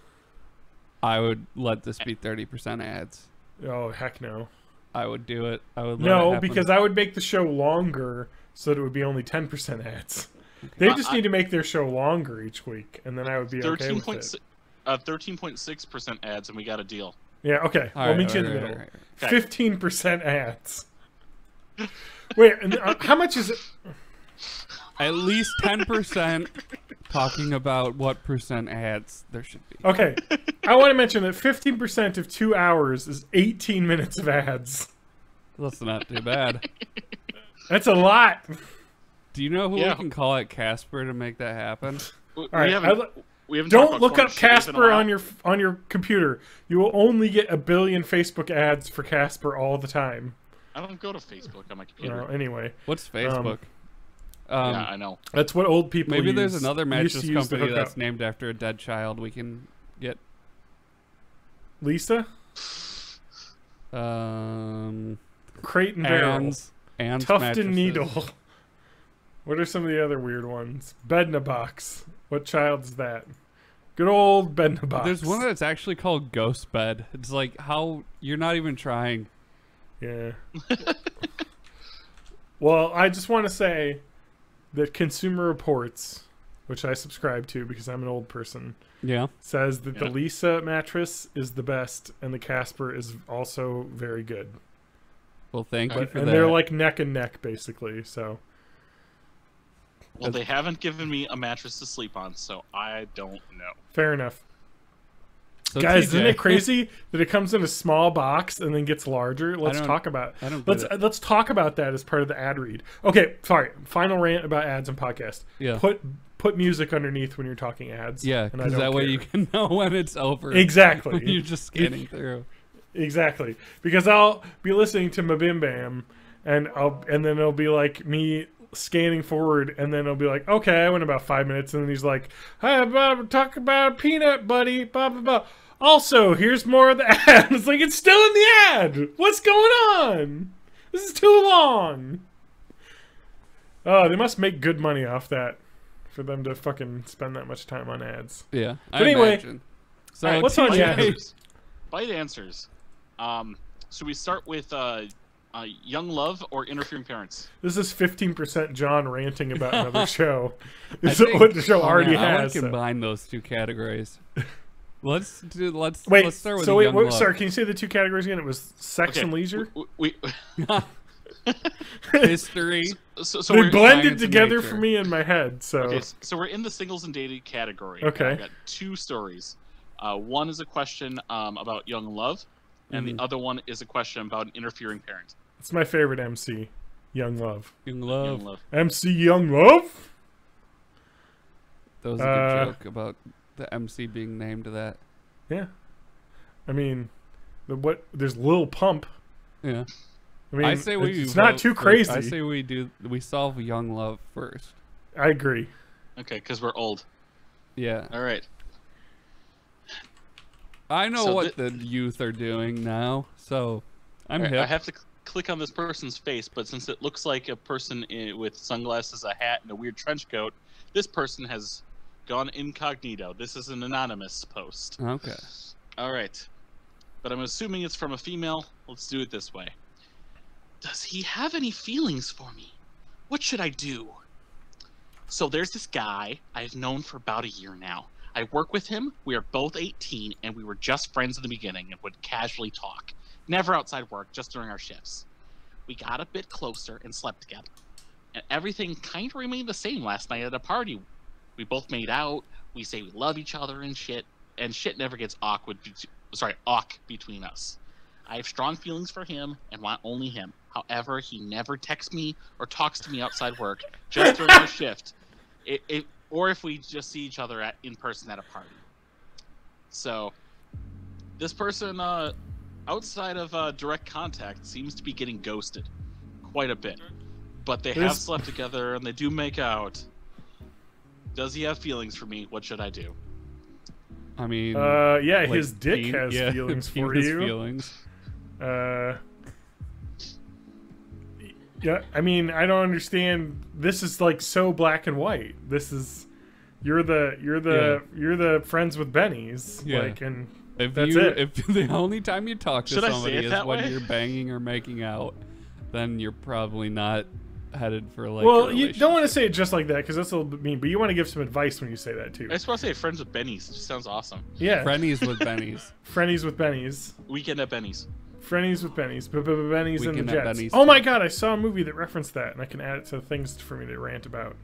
I would let this be 30% ads. Oh, heck no. I would do it. I would let it No, happen. because I would make the show longer so that it would be only 10% ads. They just need to make their show longer each week, and then I would be okay with it. 13.6% ads, and we got a deal. Yeah, okay. All We'll right, meet you in the right, middle. right. 15% ads. Wait, and, how much is it? At least 10% talking about what percent ads there should be. Okay, I want to mention that 15% of 2 hours is 18 minutes of ads. That's not too bad. That's a lot. Do you know who Yeah. we can call at Casper to make that happen? We All right, haven't talked don't about look corn up shit in a Casper while. on your computer. You will only get a billion Facebook ads for Casper all the time. I don't go to Facebook on my computer. Anyway, What's Facebook? Yeah, I know. that's what old people Maybe use. there's another used mattress to use to company hook that's up. named after a dead child we can get. Lisa, Crate and Barrel, Ann's Tuft mattresses. and Needle. What are some of the other weird ones? Bed in a Box. What child's that? Good old Bed in a Box. There's one that's actually called Ghost Bed. It's like how you're not even trying. Yeah. Well, I just want to say that Consumer Reports, which I subscribe to because I'm an old person, Yeah. says that the Yeah. Lisa mattress is the best and the Casper is also very good. Well, thank you for And that. they're like neck and neck, basically. So Well, they haven't given me a mattress to sleep on, so I don't know. fair enough. So Guys, TJ, isn't it crazy that it comes in a small box and then gets larger? Let's don't- talk about. I don't get it. Let's talk about that as part of the ad read. Okay, sorry. Final rant about ads and podcasts. Yeah. Put put music underneath when you're talking ads. Yeah, and I because don't that way care. you can know when it's over. Exactly. When you're just scanning through. Exactly, because I'll be listening to Mabim Bam, and then it'll be like me scanning forward, and then it'll be like, okay, I went about 5 minutes, and then he's like, hey, Bob, talk about peanut, buddy, blah blah blah. Also, here's more of the ad. It's like, it's still in the ad. What's going on? This is too long. Oh, they must make good money off that for them to fucking spend that much time on ads. Yeah, But I anyway, imagine. So all right, what's on Bite your answers. Bite answers. So we start with young love or interfering parents. This is 15% John ranting about another show. This I is think- what the show oh, already man, I want has. to so. combine those two categories. Let's start with so wait, young love. sorry, can you say the two categories again? It was sex and leisure? We History. so They we're, blended science and together nature. for me in my head, so... okay, so we're in the singles and dating category. Okay. I've got two stories. One is a question about young love, and the other one is a question about an interfering parent. It's my favorite MC, Young Love. Young love. Young love. MC Young Love? That was a good joke about the MC being named that. Yeah. I mean, there's Lil Pump. Yeah. I mean, I say we. it's not vote too for- crazy. I say we solve young love first. I agree. Okay, because we're old. Yeah. All right. I know So what the youth are doing now, so I'm I hip. have to click on this person's face, but since it looks like a person with sunglasses, a hat, and a weird trench coat, this person has gone incognito. This is an anonymous post. Okay. All right. But I'm assuming it's from a female. Let's do it this way. Does he have any feelings for me? What should I do? So there's this guy I've known for about a year now. I work with him. We are both 18, and we were just friends in the beginning and would casually talk. Never outside work, just during our shifts. We got a bit closer and slept together. And everything kind of remained the same last night at a party. We both made out. We say we love each other and shit never gets awkward between us. I have strong feelings for him and want only him. However, he never texts me or talks to me outside work, just during our shift. Or if we just see each other in person at a party. So, this person, outside of direct contact, seems to be getting ghosted quite a bit. But they have slept together and they do make out. Does he have feelings for me? What should I do? I mean, yeah, like, his dick has feelings for you. Feelings. Yeah, I mean, I don't understand. This is like so black and white. This is you're the friends with bennies. Yeah. Like, and If that's it. If the only time you talk to Should I say somebody it is that when way? you're banging or making out, then you're probably not headed for like. Well, a you don't want to relationship. say it just like that because that's a little bit mean. But you want to give some advice when you say that too. I just want to say friends with Bennies. It just sounds awesome. Yeah, Frennies with bennies. friendies with bennies. Weekend at Benny's. Friendies with bennies. Bennies and the Weekend at Jets. Benny's, Oh my too. god, I saw a movie that referenced that, and I can add it to things for me to rant about.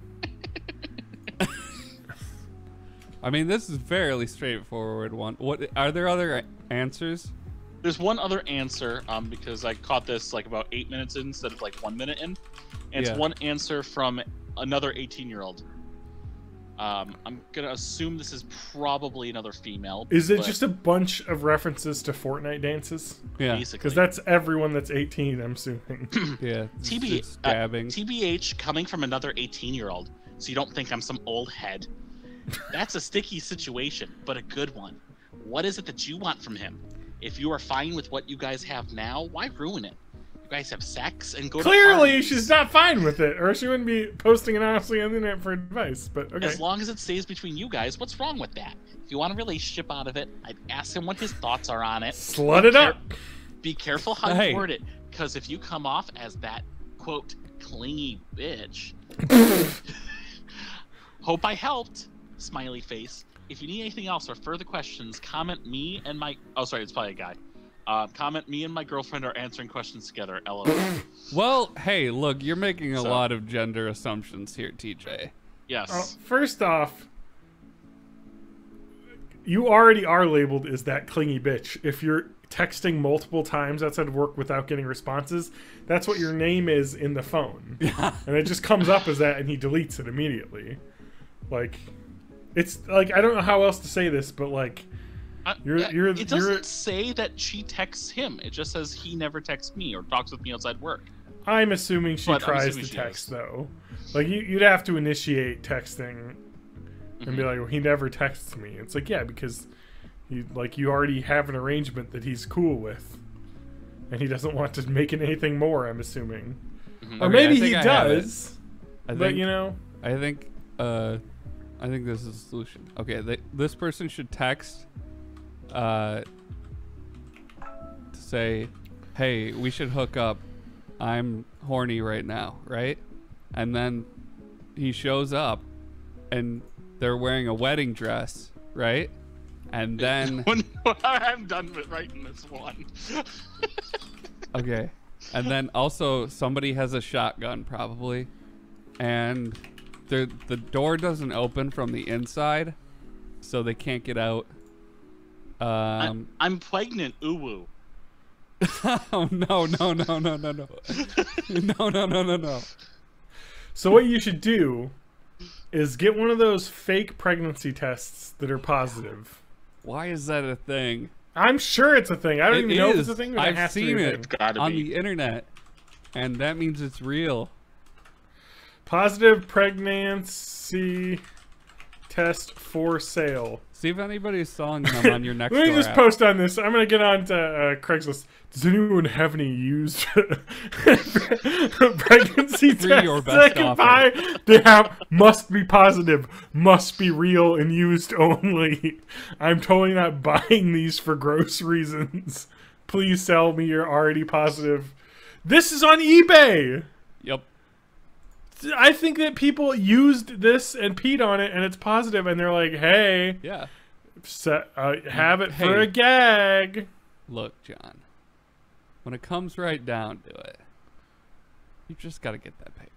I mean, this is a fairly straightforward one. What are there other answers? There's one other answer, because I caught this like about 8 minutes in instead of like 1 minute in. And Yeah. it's one answer from another 18-year-old. I'm gonna assume this is probably another female. Is it but just a bunch of references to Fortnite dances? Yeah, basically? Because that's everyone that's 18, I'm assuming. yeah. It's TB, stabbing. TBH coming from another 18-year-old, so you don't think I'm some old head. That's a sticky situation, but a good one. What is it that you want from him? If you are fine with what you guys have now, why ruin it? You guys have sex and go to Clearly, parties. she's not fine with it, or she wouldn't be posting it honestly on the internet for advice. But okay. As long as it stays between you guys, what's wrong with that? If you want a relationship out of it, I'd ask him what his thoughts are on it. Slut it up. Be careful how Hey. you word it, because if you come off as that, quote, clingy bitch, hope I helped, smiley face. If you need anything else or further questions, comment me and my... Oh, sorry, it's probably a guy. Comment me and my girlfriend are answering questions together, LOL. Well, hey, look, you're making a So- lot of gender assumptions here, TJ. Yes. First off, you already are labeled as that clingy bitch. If you're texting multiple times outside of work without getting responses, that's what your name is in the phone. And it just comes up as that, and he deletes it immediately. Like, it's like I don't know how else to say this, but like, it doesn't say that she texts him. It just says he never texts me or talks with me outside work. I'm assuming she But I'm tries assuming to she text does. though. Like you'd have to initiate texting and be like, well, he never texts me. It's like, yeah, because you already have an arrangement that he's cool with, and he doesn't want to make it anything more. I'm assuming, or Okay, maybe I he think I have it. does. I But think, you know, I think this is a solution. Okay, this person should text to say, hey, we should hook up. I'm horny right now, right? And then he shows up and they're wearing a wedding dress, right? And then I'm done with writing this one. okay. And then also somebody has a shotgun probably. And the door doesn't open from the inside, so they can't get out. I'm pregnant, uwu. Oh no. No. so what you should do is get one of those fake pregnancy tests that are positive. Why is that a thing? I'm sure it's a thing. I don't even know if it's a thing, but it I've has to seen be a it thing. Gotta on be. the internet, and that means it's real. Positive pregnancy test for sale. See if anybody's selling them on your next Let me door just app. post on this. I'm gonna get on to Craigslist. Does anyone have any used pregnancy Free tests your that best I can offer. buy? They have must be positive, must be real, and used only. I'm totally not buying these for gross reasons. Please sell me your already positive. This is on eBay. Yep. I think that people used this and peed on it, and it's positive, and they're like, "Hey, Yeah. have it for Hey. a gag." Look, John. When it comes right down to it, you just gotta get that paper.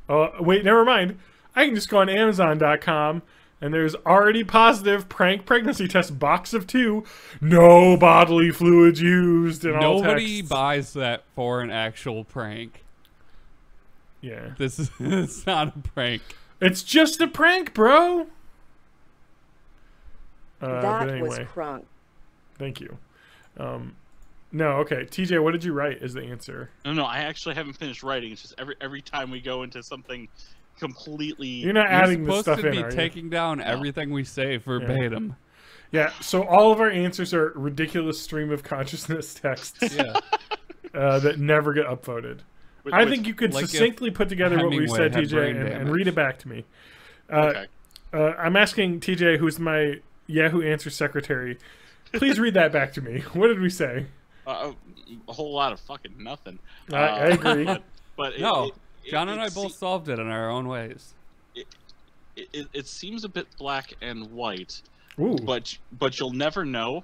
Oh, wait, never mind. I can just go on Amazon.com, and there's already positive prank pregnancy test box of 2. No bodily fluids used. And all Nobody texts. buys that for an actual prank. Yeah, This is it's not a prank. it's just a prank, bro. That but anyway, was crunk. thank you. No, okay. TJ, what did you write as the answer? No, I actually haven't finished writing. It's just every time we go into something completely. You're not You're adding this supposed stuff to in, be are you? taking down everything we say verbatim. Yeah, so all of our answers are ridiculous stream of consciousness texts Yeah. that never get upvoted. Which- I which- think you could like if succinctly put together what we Hemingway said, had TJ, brain and damage. read it back to me. Okay. I'm asking TJ, who's my Yahoo Answers secretary, please read that back to me. What did we say? A whole lot of fucking nothing. I agree. But No, it, John and it I both se- solved it in our own ways. it seems a bit black and white, Ooh. but you'll never know.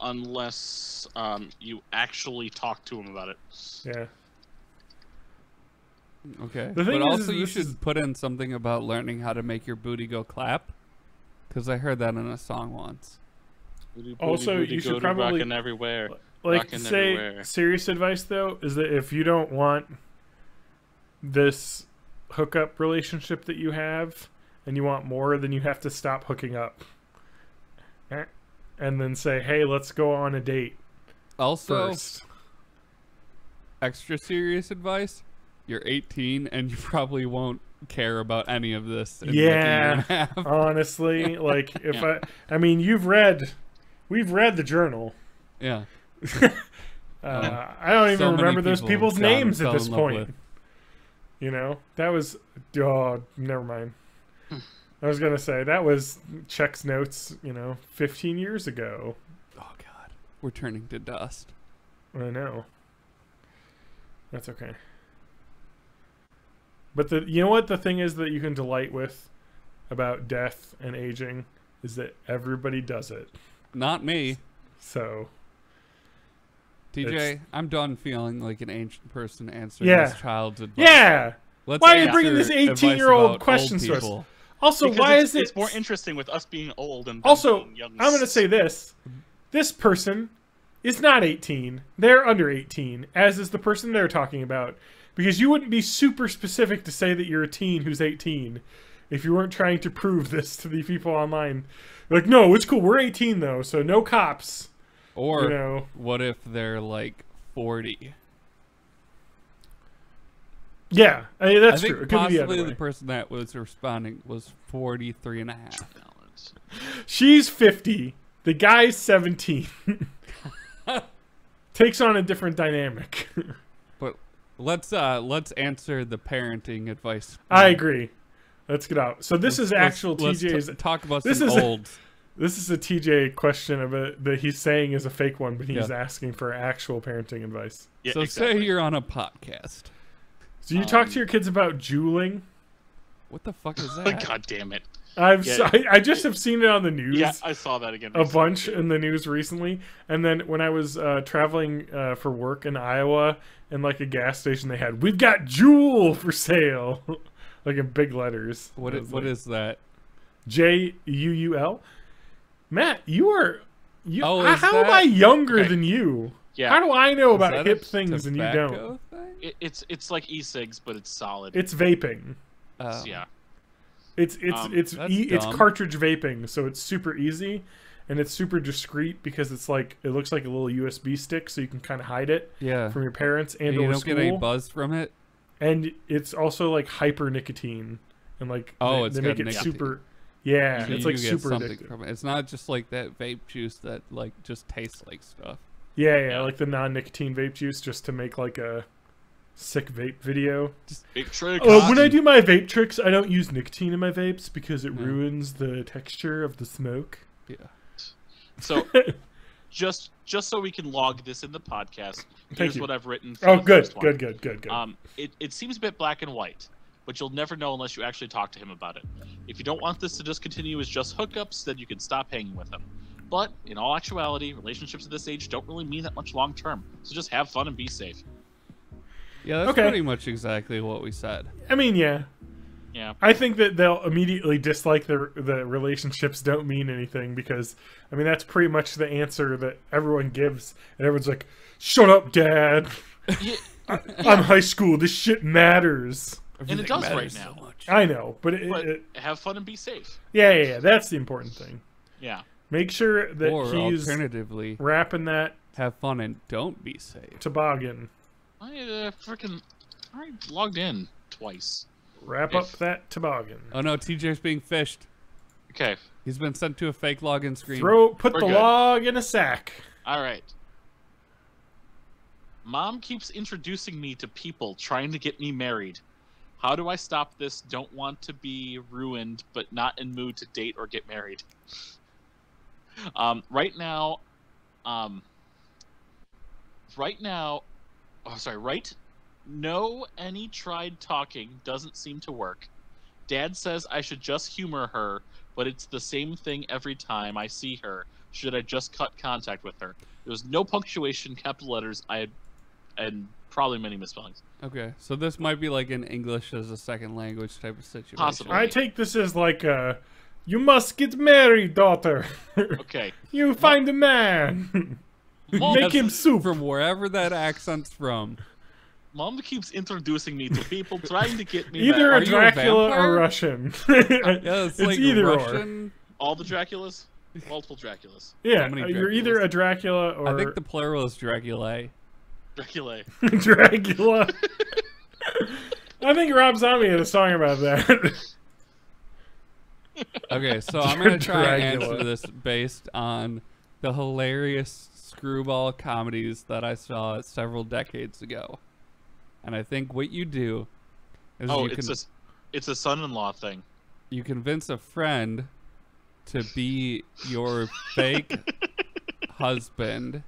Unless you actually talk to him about it. Yeah. Okay. The thing but is, also, you this should is- put in something about learning how to make your booty go clap. Because I heard that in a song once. Booty, Also, booty, you should go to probably- rockin' everywhere. Like, Rockin' say, everywhere. serious advice, though, is that if you don't want this hookup relationship that you have, and you want more, then you have to stop hooking up. And then say, hey, let's go on a date Also, first. extra serious advice. You're 18 and you probably won't care about any of this. In like a year and a half. Honestly, like, if I mean, we've read the journal. Yeah. I don't even So many remember those people people's John names at fell this in love point. with. You know, that was, oh, never mind. I was going to say, that was Check's notes, 15 years ago. Oh God, we're turning to dust. I know. That's okay. But you know what the thing is that you can delight with about death and aging is that everybody does it. Not me. So, TJ, It's- I'm done feeling like an ancient person answering Yeah. this child's advice. yeah. Let's Why are you bringing answer this advice 18-year-old about question old to us? people. Also, Because why it's, is it it's more interesting with us being old and them Also, being young. I'm going to say this. This person is not 18. They're under 18, as is the person they're talking about. Because you wouldn't be super specific to say that you're a teen who's 18 if you weren't trying to prove this to the people online. Like, no, it's cool. We're 18, though, so no cops. Or you know. What if they're like 40? Yeah, I mean, that's I think true. It could be the possibly other the way. person that was responding was 43 and a half. She's 50. The guy's 17. Takes on a different dynamic. But let's answer the parenting advice. I agree. Let's get out. So this is actual TJ's. Talk about this some is olds. This is a TJ question of it that he's saying is a fake one, but he's asking for actual parenting advice. Yeah, So exactly. say you're on a podcast. So you talk to your kids about juuling? What the fuck is that? God damn it. I just have seen it on the news. Yeah, I saw that again. A recently, bunch too. in the news recently, and then when I was traveling for work in Iowa, in like a gas station, they had "We've got Juul for sale," like in big letters. What is that? JUUL? Matt, you are. Oh, is how am that- I younger Okay. than you? Yeah. How do I know Is about that a hip things and you don't? tobacco thing? It's like e-cigs, but it's solid. It's vaping. Oh. Yeah. It's That's it's dumb. cartridge vaping, so it's super easy, and it's super discreet because it's like it looks like a little USB stick, so you can kind of hide it Yeah. from your parents and You or don't school. get any buzz from it? And it's also like hyper nicotine, and like Oh, they, it's they got make it nicotine. super. Yeah, You it's like get super something addictive. from it. It's not just like that vape juice that like just tastes like stuff. Yeah, like the non-nicotine vape juice, just to make like a sick vape video. Big trick. When I do my vape tricks, I don't use nicotine in my vapes because it ruins the texture of the smoke. Yeah. So, just so we can log this in the podcast, here's you. what I've written. For Oh, the good, first one. good. It seems a bit black and white, but you'll never know unless you actually talk to him about it. If you don't want this to just continue as just hookups, then you can stop hanging with him. But in all actuality, relationships at this age don't really mean that much long term. So just have fun and be safe. Yeah, that's Okay. pretty much exactly what we said. I mean, yeah. Yeah. I think that they'll immediately dislike the relationships don't mean anything because, I mean, that's pretty much the answer that everyone gives. And everyone's like, shut up, Dad. Yeah, I'm high school. This shit matters. and it does right matters now. so much. I know, but, But have fun and be safe. yeah. That's the important thing. Yeah. Make sure that Or he's alternatively, wrapping that have fun and don't be safe. toboggan. I logged in twice. Wrap up that toboggan. Oh no, TJ's being fished. Okay. He's been sent to a fake login screen. Put We're the good. log in a sack. All right. Mom keeps introducing me to people trying to get me married. How do I stop this? Don't want to be ruined, but not in mood to date or get married. Right now, no, any tried talking doesn't seem to work. Dad says I should just humor her, but it's the same thing every time I see her. Should I just cut contact with her? There was no punctuation, capital letters, and probably many misspellings. Okay, so this might be like an English as a second language type of situation. Possibly. I take this as like you must get married, daughter. Okay. You find a man. Mom, Make him soup. From wherever that accent's from. Mom keeps introducing me to people trying to get me Either married. a Are you a Dracula vampire? or Russian. Yeah, it's like either Russian. All the Draculas? Multiple Draculas. or. Yeah, How many you're either Draculas? a Dracula or I think the plural is Draculae. Dracula. Dracula. I think Rob Zombie had a song about that. Okay, so I'm gonna try and Dracula. answer this based on the hilarious screwball comedies that I saw several decades ago. And I think what you do is Oh, you it's a son-in-law thing. you convince a friend to be your fake husband,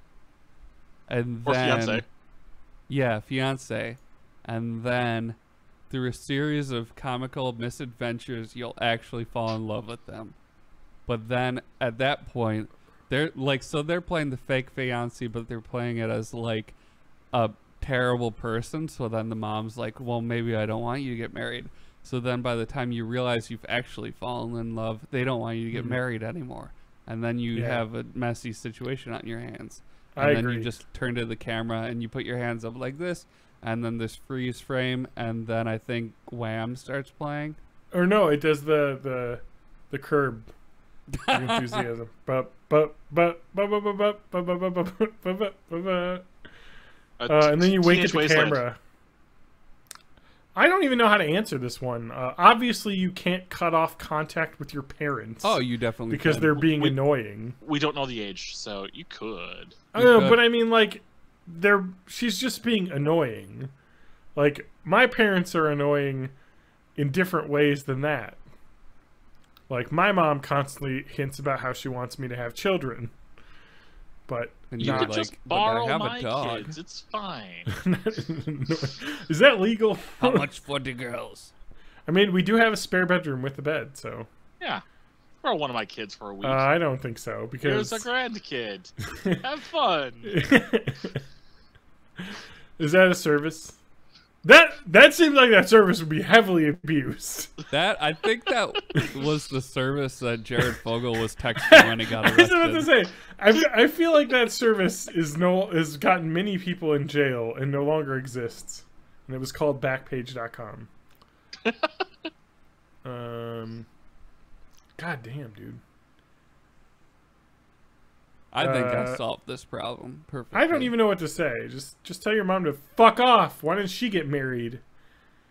and Or then fiance. yeah, fiance, and then through a series of comical misadventures, you'll actually fall in love with them. But then at that point, they're like, so they're playing the fake fiance, but they're playing it as like a terrible person. So then the mom's like, well, maybe I don't want you to get married. So then by the time you realize you've actually fallen in love, they don't want you to get married anymore. And then you Yeah. have a messy situation on your hands. and I then agree. you just turn to the camera and you put your hands up like this, and then this freeze frame, and then I think Wham starts playing. Or no, it does the Curb enthusiasm. And then you wink at the Wasteland. camera. I don't even know how to answer this one. Obviously, you can't cut off contact with your parents. Oh, you definitely because can. they're being annoying. We don't know the age, so you could. I know, but I mean, like, she's just being annoying. Like, my parents are annoying in different ways than that. Like, my mom constantly hints about how she wants me to have children. But And You you're could like, just "But I borrow have a my dog." kids. It's fine. is that legal? How much for the girls? I mean, we do have a spare bedroom with the bed, so Yeah. Borrow one of my kids for a week. I don't think so because Here's a grandkid. Have fun. Is that a service? That seems like that service would be heavily abused. That I think that was the service that Jared Fogle was texting when he got I was about to arrested. say, I feel like that service has gotten many people in jail and no longer exists. And it was called Backpage.com. God damn, dude. I think I solved this problem perfectly. I don't even know what to say. Just tell your mom to fuck off. Why didn't she get married?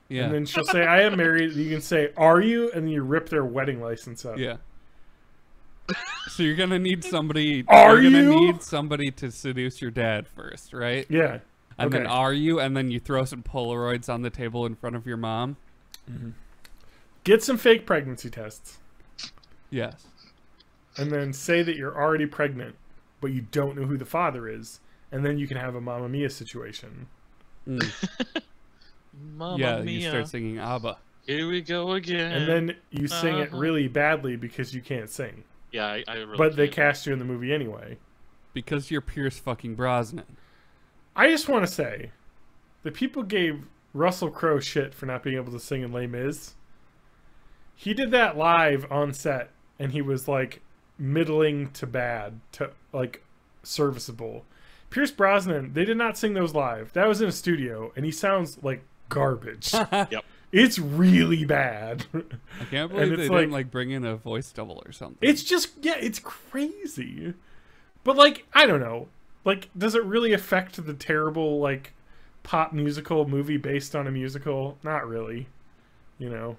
Yeah. And then she'll say, I am married. You can say, are you? And then you rip their wedding license up. Yeah. So you're gonna need somebody. Are you're gonna you? need somebody to seduce your dad first, right? Yeah. And then Okay. are you? And then you throw some Polaroids on the table in front of your mom. Get some fake pregnancy tests. Yes. And then say that you're already pregnant, but you don't know who the father is. And then you can have a Mamma Mia situation. Mm. Mamma Yeah. mia. You start singing ABBA. Here we go again. And then you sing it Uh-huh. really badly because you can't sing. Yeah, I really But they can't. cast you in the movie anyway. Because you're Pierce fucking Brosnan. I just want to say that people gave Russell Crowe shit for not being able to sing in Les Mis. He did that live on set, and he was like middling to bad to like serviceable. Pierce Brosnan, they did not sing those live. That was in a studio, and he sounds like garbage. Yep. It's really bad. I can't believe it's they like- didn't like bring in a voice double or something. It's just, yeah, it's crazy. But like, I don't know. Like, does it really affect the terrible like pop musical movie based on a musical? Not really. You know.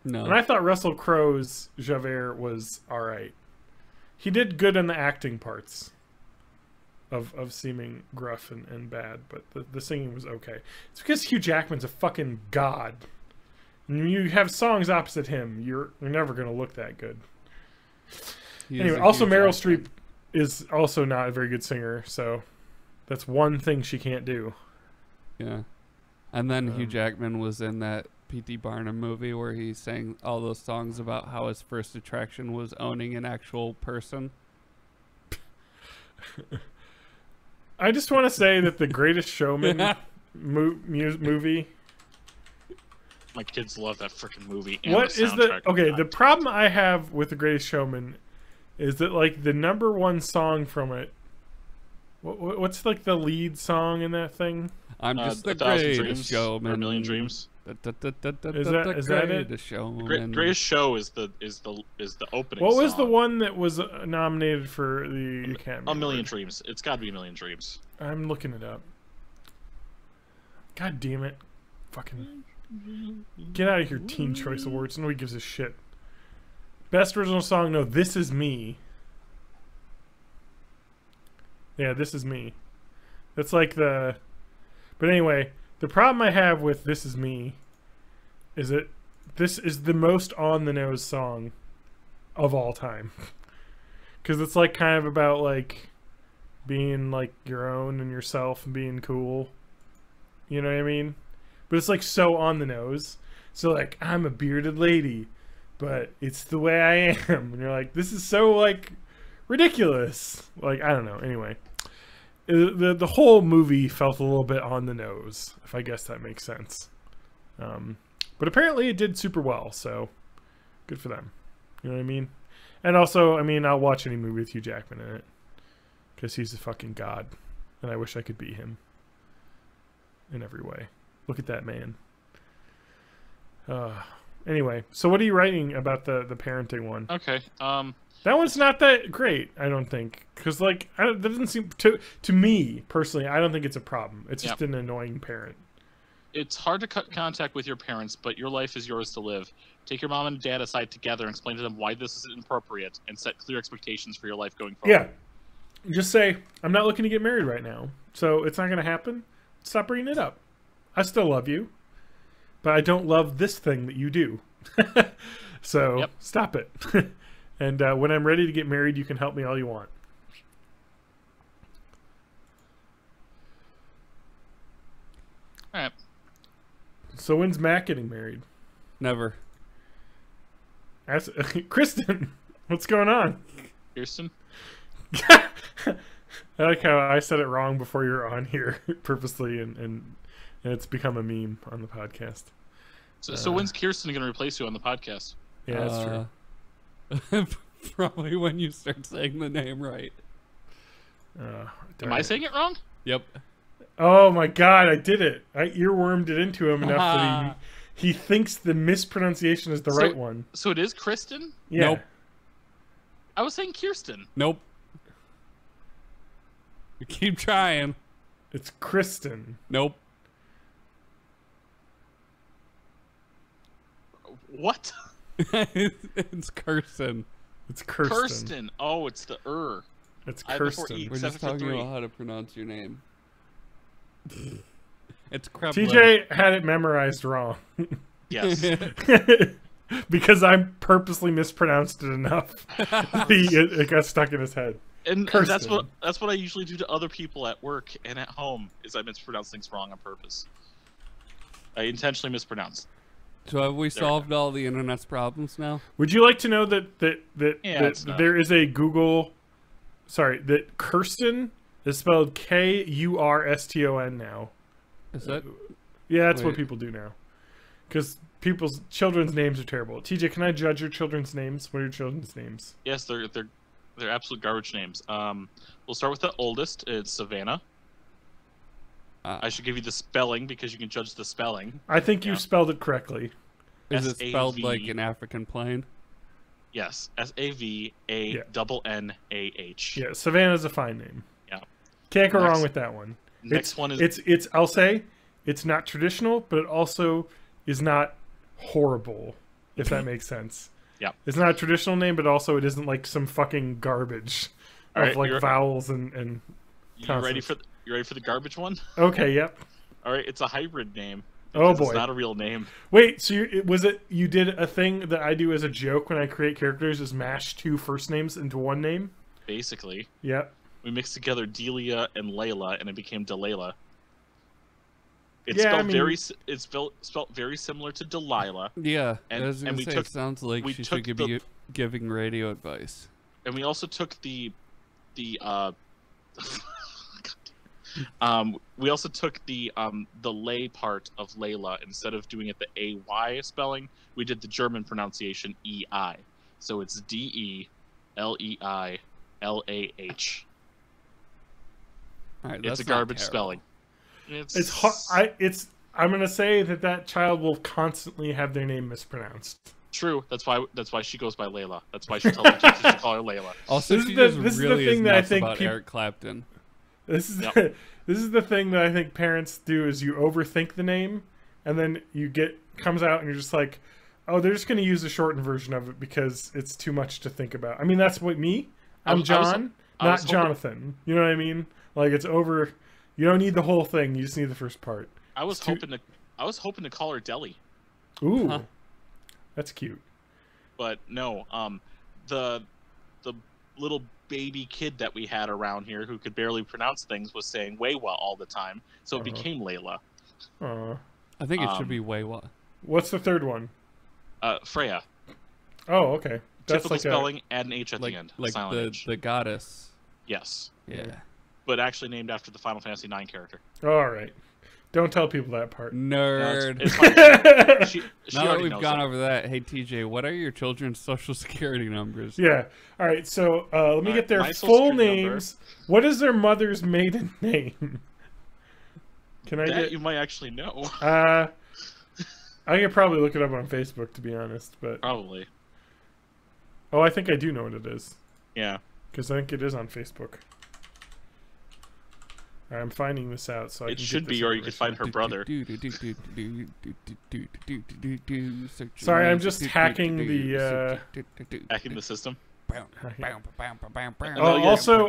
no. And I thought Russell Crowe's Javert was all right. He did good in the acting parts of seeming gruff and bad, but the singing was okay. It's because Hugh Jackman's a fucking god. And when you have songs opposite him, you're never going to look that good. He is Anyway, a also huge Meryl actor. Streep is also not a very good singer, so that's one thing she can't do. Yeah. And then Hugh Jackman was in that P.T. Barnum movie where he sang all those songs about how his first attraction was owning an actual person. I just want to say that the Greatest Showman movie. My kids love that freaking movie. And What the is the soundtrack. okay? The problem I have with the Greatest Showman is that like the number one song from it. What's like the lead song in that thing? I'm just the 1,000 greatest Dreams, showman. or A Million Dreams. Is that it? Greatest showman. Greatest Show is the opening. What was the song. one that was nominated for the Academy? A Million Award? Dreams. It's got to be A Million Dreams. I'm looking it up. God damn it! Fucking get out of here, Teen Choice Awards. Nobody gives a shit. Best original song? No, This Is Me. Yeah, This Is Me. That's like the. But anyway, the problem I have with This Is Me is that this is the most on the nose song of all time. Because it's like kind of about like being like your own and yourself and being cool. You know what I mean? But it's like so on the nose. So like, I'm a bearded lady, but it's the way I am. And you're like, this is so like ridiculous. Like, I don't know. Anyway. The whole movie felt a little bit on the nose, if I guess that makes sense. But apparently it did super well, so good for them. You know what I mean? And also, I mean, I'll watch any movie with Hugh Jackman in it. because he's a fucking god, and I wish I could be him in every way. Look at that man. Anyway, so what are you writing about the parenting one? Okay. That one's not that great, I don't think, because like that doesn't seem to me personally. I don't think it's a problem. It's just an annoying parent. It's hard to cut contact with your parents, but your life is yours to live. Take your mom and dad aside together and explain to them why this is inappropriate, and set clear expectations for your life going forward. Yeah. Just say, I'm not looking to get married right now, so it's not going to happen. Stop bringing it up. I still love you, but I don't love this thing that you do. So stop it. And when I'm ready to get married, you can help me all you want. All right. So when's Matt getting married? Never. Kristen, what's going on? Kirsten? I like how I said it wrong before you were on here purposely, and it's become a meme on the podcast. So when's Kirsten going to replace you on the podcast? Yeah, that's true. Probably when you start saying the name right. Am I saying it wrong? Yep. Oh my god, I did it. I earwormed it into him enough that he thinks the mispronunciation is the right one. So it is Kristen? Yeah. Nope. I was saying Kirsten. Nope. You keep trying. It's Kristen. Nope. What? It's Kirsten. It's Kirsten. Kirsten. Oh, it's the It's I before Kirsten. E. We're Except just for talking three. about how to pronounce your name. It's crap. TJ had it memorized wrong. Yes. Because I purposely mispronounced it enough. It got stuck in his head. And that's what I usually do to other people at work and at home, is I mispronounce things wrong on purpose. I intentionally mispronounce. So have we solved all the internet's problems now? Would you like to know that it's there is a Google... Sorry, that Kirsten is spelled Kurston now. Is that? Yeah, that's what people do now. Because people's children's names are terrible. TJ, can I judge your children's names? What are your children's names? Yes, they're absolute garbage names. We'll start with the oldest. It's Savannah. I should give you the spelling because you can judge the spelling. I think you spelled it correctly. Is it spelled like an African plane? Yes, SAVANNAH. Yeah, Savannah's a fine name. Yeah, can't go wrong with that one. Next one is it's. I'll say it's not traditional, but it also is not horrible. If that makes sense. Yeah, it's not a traditional name, but also it isn't like some fucking garbage of like vowels and. You ready for the garbage one? Okay. Yep. All right, it's a hybrid name. Oh boy, it's not a real name. Wait, so you did a thing that I do as a joke when I create characters is mash two first names into one name? Basically. Yep. We mixed together Delia and Layla, and it became Delilah. It's spelled very similar to Delilah. Yeah, and we took. It sounds like she should be giving radio advice. And we also took we also took the lay part of Layla. Instead of doing it the AY spelling, we did the German pronunciation EI. So it's DELEILAH. All right, it's a garbage spelling. I'm gonna say that child will constantly have their name mispronounced. True. That's why she goes by Layla. That's why she tells the teachers to call her Layla. Also, this she is just really is nuts about Eric Clapton. This is the thing that I think parents do is you overthink the name, and then comes out and you're just like, oh, they're just gonna use the shortened version of it because it's too much to think about. I mean, that's what I'm John, not Jonathan. You know what I mean? Like it's over. You don't need the whole thing. You just need the first part. I was hoping to call her Deli. Ooh, that's cute. But no, the little baby kid that we had around here who could barely pronounce things was saying Weiwa all the time, so it became Layla. I think it should be Weiwa. What's the third one? Freya. Oh, okay. That's typical spelling. Add an H at the end. Like the goddess. Yes. Yeah. But actually named after the Final Fantasy IX character. All right. Don't tell people that part. Nerd. It's fine. She Now that already we've knows gone that. over that, hey TJ, what are your children's social security numbers? Yeah. All right. So let me get their my social full security number. names. What is their mother's maiden name? Can I That get? you might actually know. I could probably look it up on Facebook, to be honest. But Probably. I think I do know what it is Yeah. because I think it is on Facebook. All right, I'm finding this out, so I It can should get this be, or you could information. find her brother. Sorry, I'm just hacking the. Hacking the system.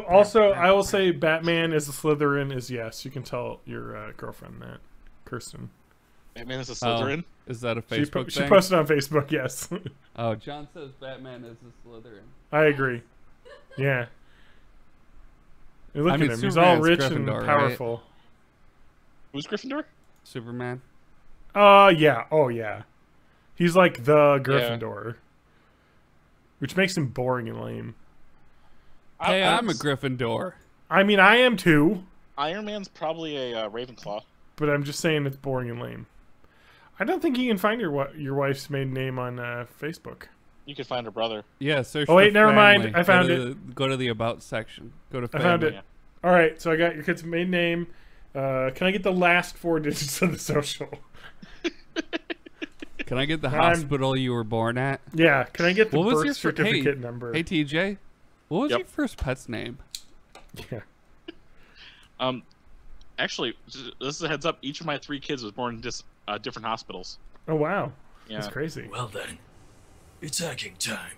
Also, I will say Batman as a Slytherin is yes. You can tell your girlfriend that, Kirsten. Batman is a Slytherin. Is that a She, Facebook she thing? posted on Facebook. Yes, Oh, John says Batman is a Slytherin. I agree. Yeah. Look I at mean, him. He's all Superman's rich and Gryffindor, right? powerful. Who's Gryffindor? Superman. Yeah. Oh, yeah. He's like the Gryffindor, which makes him boring and lame. Hey, I'm a Gryffindor. I mean, I am too, Iron Man's probably a Ravenclaw. but I'm just saying it's boring and lame. I don't think you can find your wife's maiden name on Facebook. You could find her brother. Yeah, search Oh, wait, for never mind. family. I found Go to Go to the About section. Go to I family. found it. Yeah. All right, so I got your kid's maiden name. Can I get the last 4 digits of the social? Can I get the I'm- hospital you were born at? Yeah, can I get the What was birth your certificate number? Hey TJ, what was Yep. your first pet's name? Yeah. Actually, this is a heads up. Each of my 3 kids was born in different hospitals. Oh wow, Yeah. that's crazy. Well then, it's hacking time.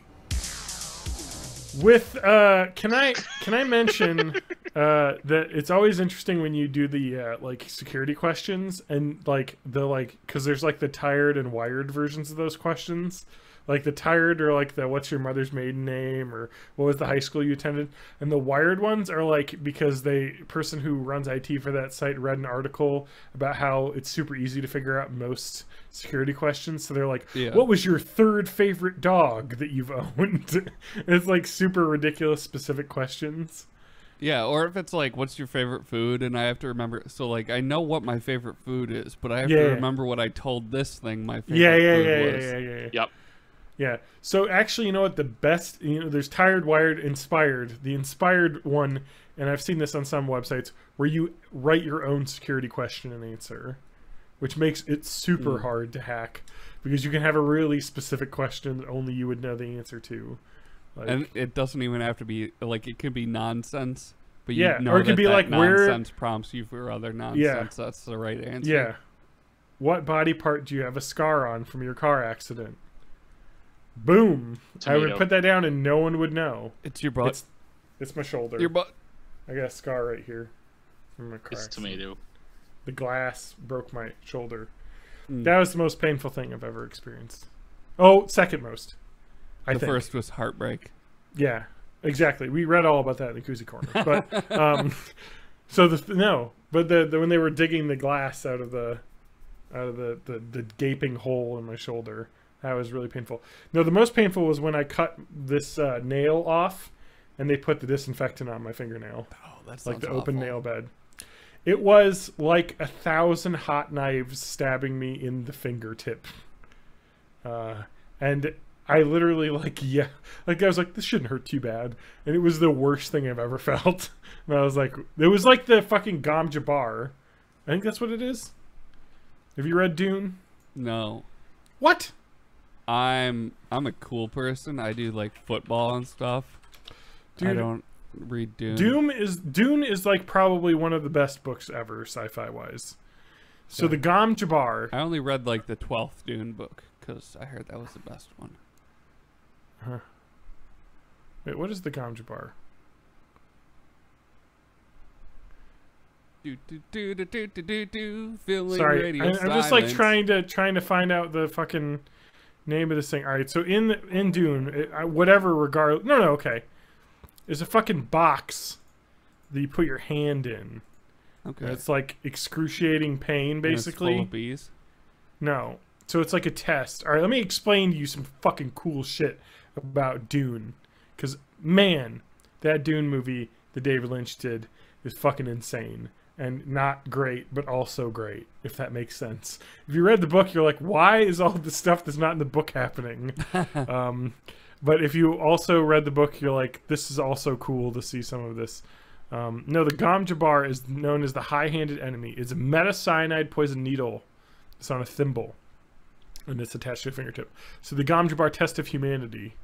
With can I mention that it's always interesting when you do the like security questions and like because there's like the tired and wired versions of those questions. Like the tired are like the what's your mother's maiden name or what was the high school you attended, and the wired ones are like because the person who runs IT for that site read an article about how it's super easy to figure out most security questions. So they're like, Yeah. what was your 3rd favorite dog that you've owned? It's like super ridiculous specific questions. Yeah, or if it's like, what's your favorite food? And I have to remember. So like, I know what my favorite food is, but I have to Yeah. remember what I told this thing my favorite Yeah. food was. Yep. Yeah. So actually, you know what? The best, there's tired, wired, inspired. The inspired one, and I've seen this on some websites, where you write your own security question and answer, which makes it super hard to hack because you can have a really specific question that only you would know the answer to. Like, And it doesn't even have to be like it could be nonsense, but Yeah, you know or it could that be that like, where- nonsense prompts you for other nonsense. That's the right answer. yeah. What body part do you have a scar on from your car accident? Boom. I would Tomato. put that down and no one would know. It's your butt. It's my shoulder. Your butt. I got a scar right here from my car It's accident. tomato. The glass broke my shoulder. Mm. That was the most painful thing I've ever experienced. Oh, second most. I The think. first was heartbreak. Yeah, exactly. We read all about that in the Koozie Corner. But so but the when they were digging the glass out of the gaping hole in my shoulder, that was really painful. No, the most painful was when I cut this nail off, and they put the disinfectant on my fingernail, Oh, that's like the open nail bed. It was like 1,000 hot knives stabbing me in the fingertip. And I literally I was like, this shouldn't hurt too bad. And it was the worst thing I've ever felt. And I was like, it was like the fucking Gom Jabbar. I think that's what it is. Have you read Dune? No, What? I'm a cool person. I do like football and stuff. I Dude, don't read Dune. Dune is like probably one of the best books ever, sci-fi wise. So Yeah. the Gom Jabbar. I only read like the 12th Dune book because I heard that was the best one. Wait, what is the Gom Jabbar? Feeling Sorry, radio I'm just like silence. trying to find out the fucking name of this thing. All right, so in Dune, whatever regard. No, okay. There's a fucking box that you put your hand in. Okay. And it's like excruciating pain, And it's basically. full of bees. No, so it's like a test. All right, let me explain to you some fucking cool shit about Dune, because man, that Dune movie that David Lynch did is fucking insane. and not great, but also great, if that makes sense. If you read the book, you're like, why is all the stuff that's not in the book happening? But if you also read the book, you're like, this is also cool to see some of this. No, the Gom Jabbar is known as the high-handed enemy. It's a meta-cyanide poison needle. It's on a thimble, and it's attached to a fingertip. So the Gom Jabbar test of humanity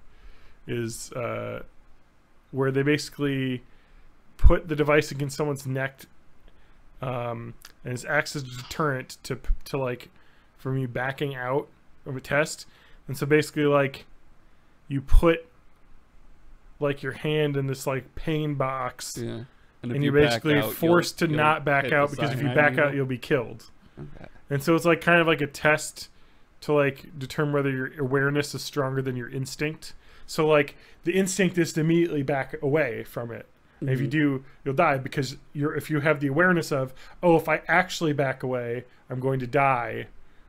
is where they basically put the device against someone's neck, and it acts as a deterrent to like from you backing out of a test. And so basically, like, you put like your hand in this like pain box, Yeah. and you're basically forced to not back out, because if you back out, you'll be killed. Okay. And so it's like kind of like a test to like determine whether your awareness is stronger than your instinct. So like the instinct is to immediately back away from it. And if you do, you'll die, because if you have the awareness of, oh, if I actually back away, I'm going to die,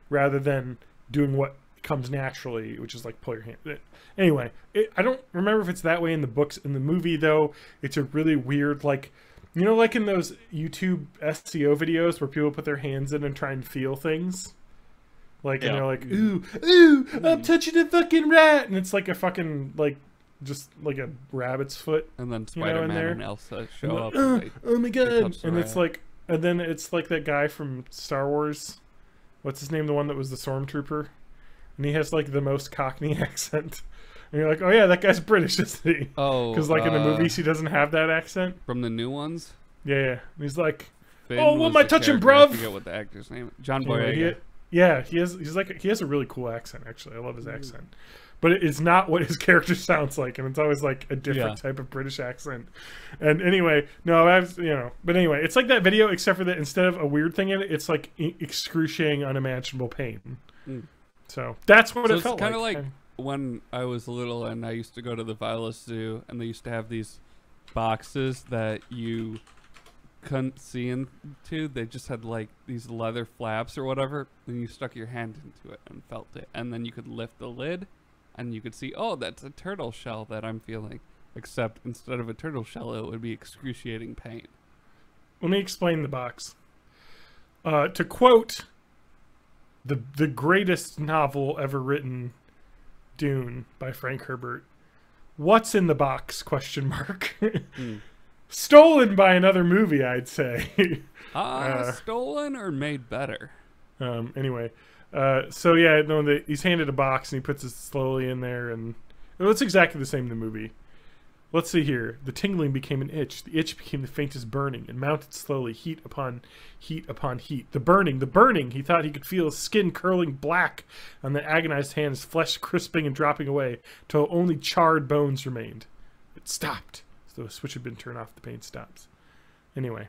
rather than doing what comes naturally, which is like pull your hand. Anyway, I don't remember if it's that way in the books. In the movie, though, it's a really weird, like, you know, like in those YouTube SEO videos where people put their hands in and try and feel things? Like, and they're like, ooh, I'm touching a fucking rat! And it's like a fucking, like, just like a rabbit's foot. And then You know, in Spider-Man there. and Elsa show up. Oh, and they oh my god! touch the And it's rat. like, and then it's like that guy from Star Wars. What's his name? The one that was the stormtrooper, and he has like the most Cockney accent. And you're like, oh yeah, that guy's British, isn't he? Oh, Because like in the movies, he doesn't have that accent. from the new ones. Yeah, yeah. And he's like, Finn oh, what was am I the touching, character. I bruv? forget what the actor's name is. John anyway, Boyega. he has a really cool accent. Actually, I love his accent. But it's not what his character sounds like, and it's always like a different type of British accent. And anyway, but anyway, it's like that video, except for that instead of a weird thing in it, it's like excruciating, unimaginable pain. So that's what So it felt it's kind of like. like when I was little and I used to go to the Vilas Zoo, and they used to have these boxes that you couldn't see into. They just had like these leather flaps or whatever, and you stuck your hand into it and felt it, and then you could lift the lid and you could see, oh, that's a turtle shell that I'm feeling, except instead of a turtle shell, it would be excruciating pain. Let me explain the box. To quote the greatest novel ever written, Dune by Frank Herbert, what's in the box, question mark. Stolen by another movie, I'd say. Stolen or made better? Anyway, so yeah, no, he's handed a box and he puts it slowly in there, and it's exactly the same in the movie. Let's see here. The tingling became an itch. The itch became the faintest burning and mounted slowly, heat upon heat upon heat. The burning. He thought he could feel his skin curling black on the agonized hands, flesh crisping and dropping away till only charred bones remained. It stopped. So the switch had been turned off. The pain stops. Anyway,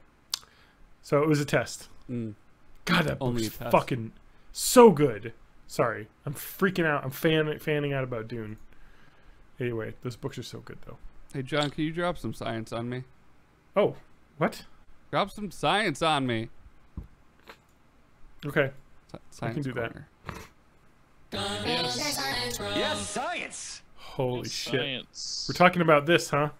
so it was a test. God, that book's fucking so good. Sorry, I'm freaking out. I'm fanning out about Dune. Anyway, those books are so good, though. Hey, John, can you drop some science on me? Oh, what? Drop some science on me. Okay, Science I can do corner. Yes, science. Holy shit. Science. We're talking about this, huh?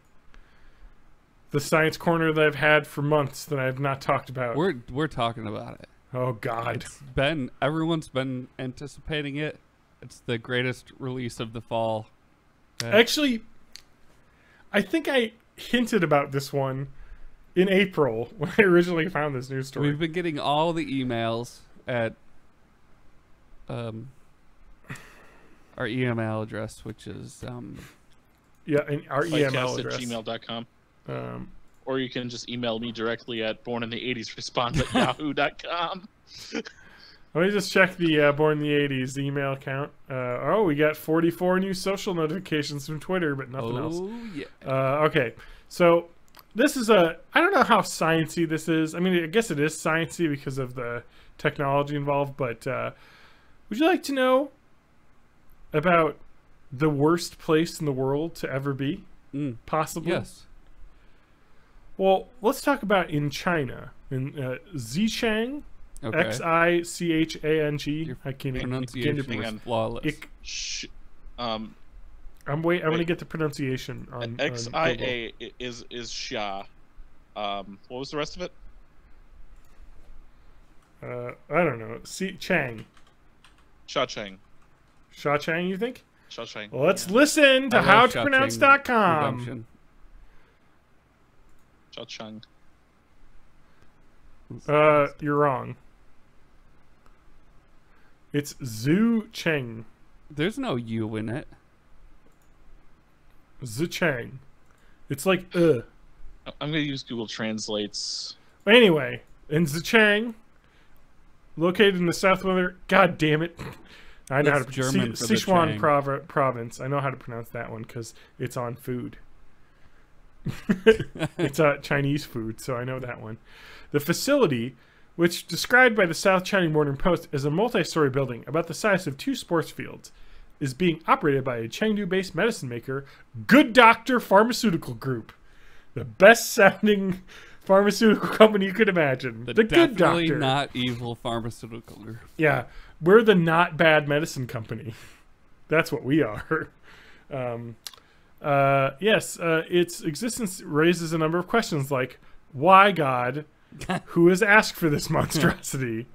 The science corner that I've had for months that I have not talked about. We're talking about it. Oh, God. Everyone's been anticipating it. It's the greatest release of the fall. Actually, I think I hinted about this one in April when I originally found this news story. We've been getting all the emails at our email address, which is yeah, and our email Podcast address. at gmail.com. Um, Or you can just email me directly at borninthe80s response at yahoo.com. Let me just check the Born in the 80s email account. Oh, we got 44 new social notifications from Twitter, but nothing else. Oh, yeah. Okay, so this is I don't know how sciencey this is. I mean, I guess it is sciencey because of the technology involved, but would you like to know about the worst place in the world to ever be? Possibly? Yes. Well, let's talk about in China, in Xichang. Okay. Xichang. I can't even Pronunciation was flawless. I'm going to get the pronunciation on XIA is Xia. What was the rest of it? I don't know. Chang. Sha Chang. Sha Chang, you think? Sha Chang. Well, let's listen to howtopronounce.com. Redemption. Sha Chang. You're wrong. It's Zhu Cheng. There's no U in it. Zhu Cheng. It's like I'm gonna use Google Translates. Anyway, in Zhejiang, located in the southwestern. God damn it! I know how to German for the Sichuan Chang. province. I know how to pronounce that one because it's on food. It's Chinese food, so I know that one. The facility, which described by the South China Morning Post as a multi-story building about the size of 2 sports fields, is being operated by a Chengdu-based medicine maker, Good Doctor Pharmaceutical Group, the best-sounding pharmaceutical company you could imagine. The Good Definitely Doctor. not evil pharmaceutical group. Yeah, we're the not bad medicine company. That's what we are. Yes, its existence raises a number of questions like, why God? Who has asked for this monstrosity?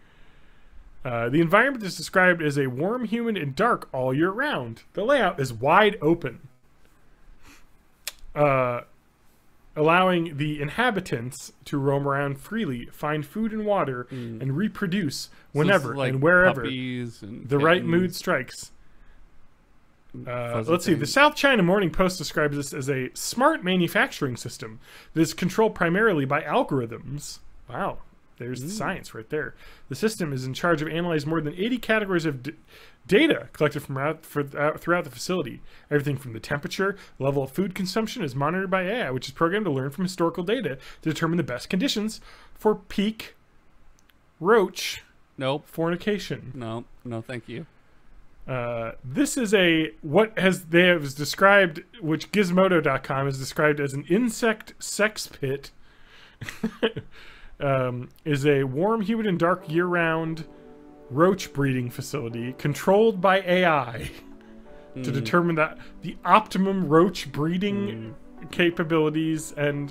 The environment is described as a warm, humid, and dark all year round. The layout is wide open, allowing the inhabitants to roam around freely, find food and water, and reproduce whenever like and wherever and the right mood strikes. Let's see. The South China Morning Post describes this as a smart manufacturing system that is controlled primarily by algorithms. Wow. There's the science right there. The system is in charge of analyzing more than 80 categories of data collected throughout the facility. Everything from the temperature, level of food consumption is monitored by AI, which is programmed to learn from historical data to determine the best conditions for peak roach fornication. No, thank you. This is they have described, which Gizmodo.com has described as an insect sex pit. Is a warm, humid, and dark year-round roach breeding facility controlled by AI to determine the optimum roach breeding capabilities and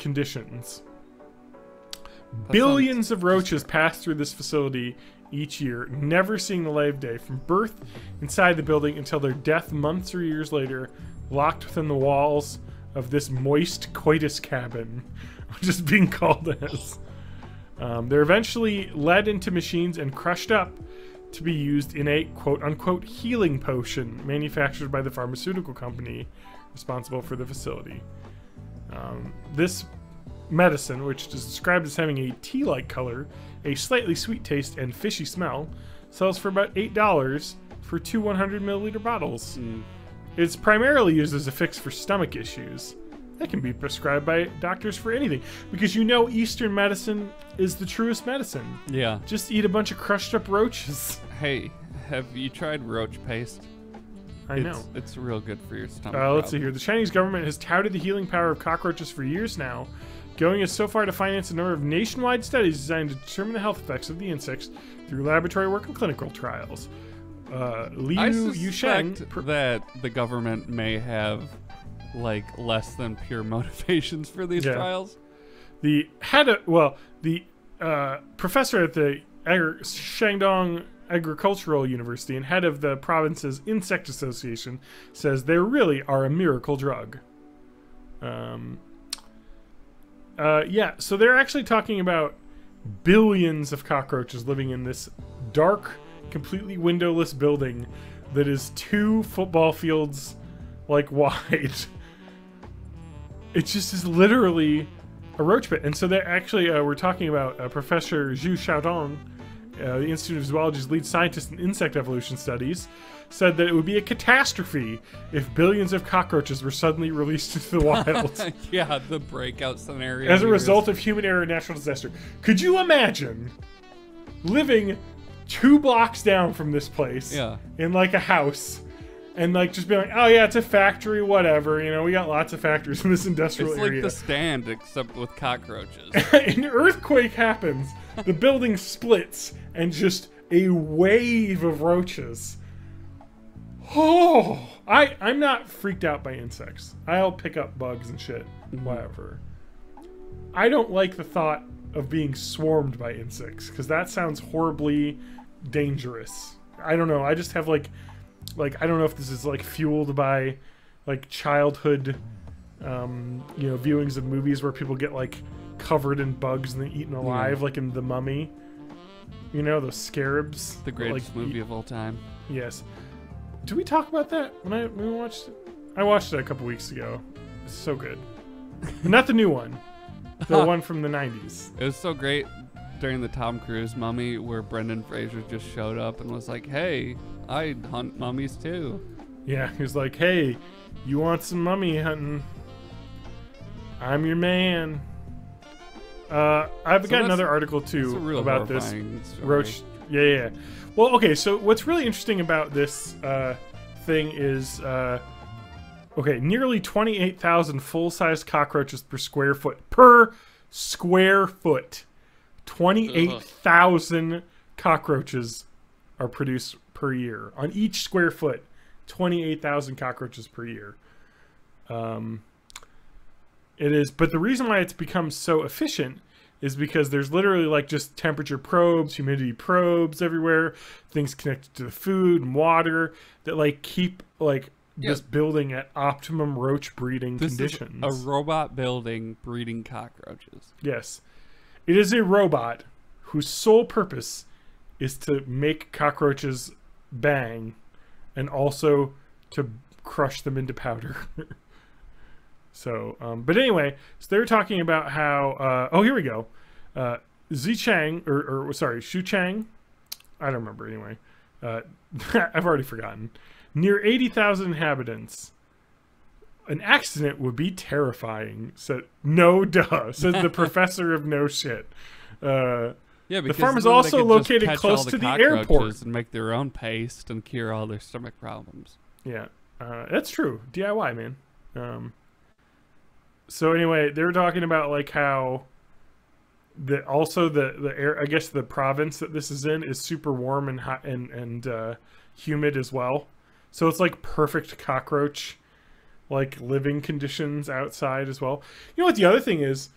conditions. Billions of roaches pass through this facility each year, never seeing the light of day, from birth inside the building until their death months or years later, locked within the walls of this moist coitus cabin, which is being called as. They're eventually led into machines and crushed up to be used in a quote-unquote healing potion manufactured by the pharmaceutical company responsible for the facility. This medicine, which is described as having a tea-like color, a slightly sweet taste, and fishy smell, sells for about $8 for 2 100-milliliter bottles. It's primarily used as a fix for stomach issues. That can be prescribed by doctors for anything, because Eastern medicine is the truest medicine. Yeah. Just eat a bunch of crushed up roaches. Hey, have you tried roach paste? I know. It's real good for your stomach. Let's see here. The Chinese government has touted the healing power of cockroaches for years now, going as so far to finance a number of nationwide studies designed to determine the health effects of the insects through laboratory work and clinical trials. Liu I Yusheng suspect that the government may have less than pure motivations for these trials. The professor at the Shandong Agricultural University and head of the province's insect association says they really are a miracle drug. So they're actually talking about billions of cockroaches living in this dark, completely windowless building that is 2 football fields wide. It just is literally a roach pit. And so they actually we're talking about Professor Zhu Xiaodong, the Institute of Zoology's lead scientist in insect evolution studies, said that it would be a catastrophe if billions of cockroaches were suddenly released into the wild. Yeah, the breakout scenario. As a result of human error and natural disaster. Could you imagine living 2 blocks down from this place in a house and just be like, oh yeah, it's a factory, whatever, we got lots of factories in this industrial area. It's like The Stand except with cockroaches. An earthquake happens, the building splits, and just a wave of roaches. Oh, I'm not freaked out by insects. I'll pick up bugs and shit, whatever. I don't like the thought of being swarmed by insects, because that sounds horribly dangerous. I don't know. I just have like I don't know if this is like fueled by like childhood viewings of movies where people get like covered in bugs and then eaten alive, like in The Mummy. You know, those scarabs. The greatest movie of all time. Yes. Did we talk about that when we watched it? I watched it a couple weeks ago. It's so good. Not the new one. The one from the 90s. It was so great during the Tom Cruise Mummy where Brendan Fraser just showed up and was like, hey, I hunt mummies too. Yeah, he was like, hey, you want some mummy hunting? I'm your man. I've got another article too about this roach. Yeah. Well, okay, so what's really interesting about this thing is, nearly 28,000 full-size cockroaches per square foot. 28,000 cockroaches are produced per year. On each square foot, 28,000 cockroaches per year. It is, but the reason why it's become so efficient is because there's literally like just temperature probes, humidity probes everywhere, things connected to the food and water that like keep like this building at optimum roach breeding conditions. Is a robot building breeding cockroaches. Yes. It is a robot whose sole purpose is to make cockroaches bang and also to crush them into powder. So, but anyway, so they were talking about how, here we go. Zichang, Shu Chang, I don't remember anyway. I've already forgotten. Near 80,000 inhabitants. An accident would be terrifying. So, no duh, says the professor of no shit. Yeah, because the farm is also located close to the airport. And make their own paste and cure all their stomach problems. Yeah, that's true. DIY, man. So anyway, they were talking about like how the air, I guess the province that this is in is super warm and hot and humid as well. So it's like perfect cockroach like living conditions outside as well. You know what the other thing is?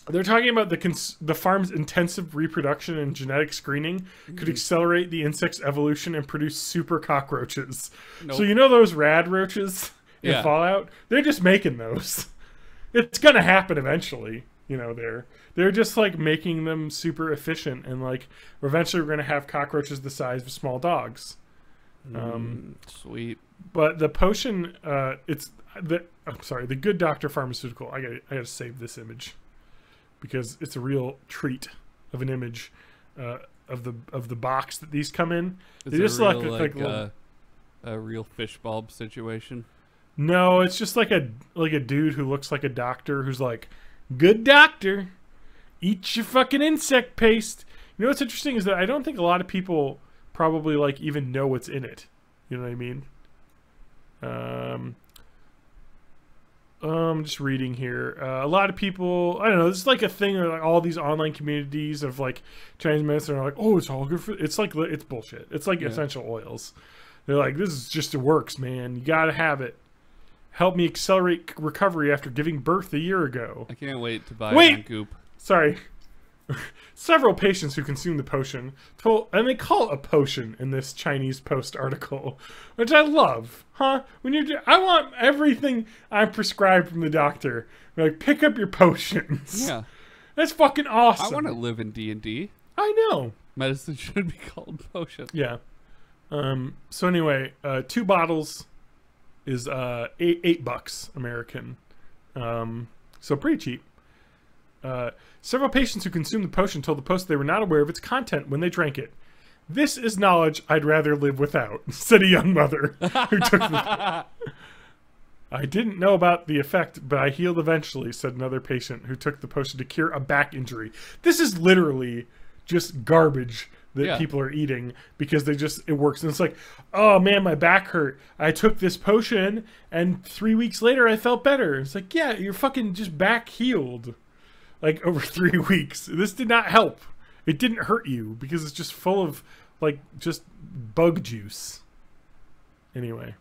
They're talking about the farm's intensive reproduction and genetic screening could accelerate the insect's evolution and produce super cockroaches. Nope. So you know those rad roaches in Fallout? They're just making those. It's gonna happen eventually. You know, they're just like making them super efficient, and like eventually we're gonna have cockroaches the size of small dogs. Sweet. But the potion, the Good Doctor Pharmaceutical. I gotta save this image because it's a real treat of an image of the box that these come in. They just like a real fish bulb situation. No, it's just like a dude who looks like a doctor who's like, good doctor, eat your fucking insect paste. You know what's interesting is that I don't think a lot of people probably like even know what's in it. You know what I mean? I'm just reading here. A lot of people, I don't know, this is like a thing of like all these online communities of like Chinese medicine are like, oh, it's all good for, it's like, it's bullshit. It's like essential oils. They're like, this is just, it works, man. You gotta have it. Help me accelerate recovery after giving birth a year ago. I can't wait to buy one goop. Sorry. Several patients who consume the potion and they call it a potion in this Chinese Post article, which I love. Huh? I want everything I'm prescribed from the doctor. Like, pick up your potions. Yeah. That's fucking awesome. I want to live in D&D. I know. Medicine should be called potion. Yeah. So anyway, 2 bottles is $8 American. So pretty cheap. Several patients who consumed the potion told the Post they were not aware of its content when they drank it. This is knowledge I'd rather live without, said a young mother who took the... I didn't know about the effect, but I healed eventually, said another patient who took the potion to cure a back injury. This is literally just garbage that people are eating because it works. And it's like, oh man, my back hurt. I took this potion and 3 weeks later I felt better. It's like, yeah, you're fucking just back healed. Like over 3 weeks. This did not help. It didn't hurt you because it's just full of like just bug juice. Anyway.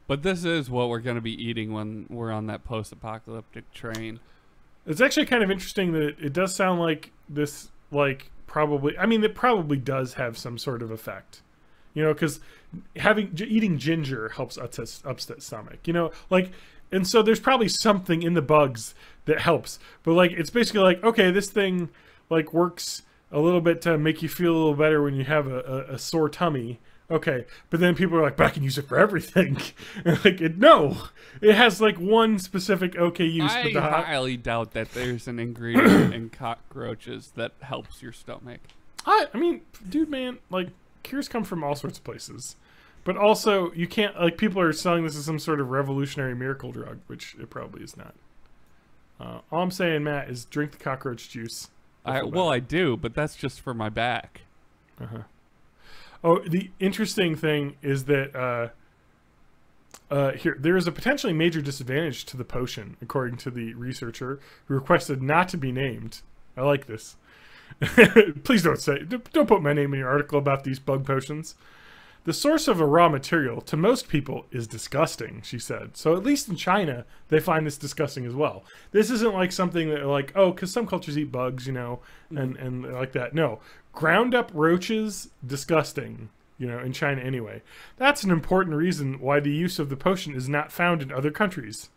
But this is what we're going to be eating when we're on that post-apocalyptic train. It's actually kind of interesting that it does sound like this, like, probably, I mean, it probably does have some sort of effect, you know, because eating ginger helps upset stomach, you know, like, and so there's probably something in the bugs that helps, but like, it's basically like, okay, this thing like works a little bit to make you feel a little better when you have a sore tummy. Okay, but then people are like, but I can use it for everything. Like, no, it has like one specific okay use. I highly doubt that there's an ingredient in cockroaches that helps your stomach. I mean, dude, man, like, cures come from all sorts of places. But also, you can't, like, people are selling this as some sort of revolutionary miracle drug, which it probably is not. All I'm saying, Matt, is drink the cockroach juice. Well, I do, but that's just for my back. Uh-huh. Oh, the interesting thing is that here there is a potentially major disadvantage to the potion, according to the researcher who requested not to be named. I like this. Please don't put my name in your article about these bug potions. The source of a raw material to most people is disgusting, she said. So at least in China, they find this disgusting as well. This isn't like something that like, oh, because some cultures eat bugs, you know, and like that. No, ground up roaches, disgusting, you know, in China anyway. That's an important reason why the use of the potion is not found in other countries.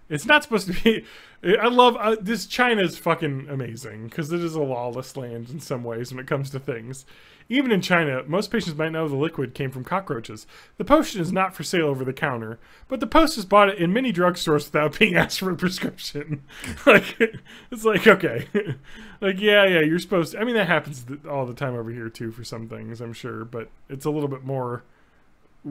It's not supposed to be. I love this. China is fucking amazing because it is a lawless land in some ways when it comes to things. Even in China, most patients might know the liquid came from cockroaches. The potion is not for sale over the counter, but the post has bought it in many drugstores without being asked for a prescription. Like, it's like, okay, like yeah, you're supposed to. I mean, that happens all the time over here too for some things, I'm sure, but it's a little bit more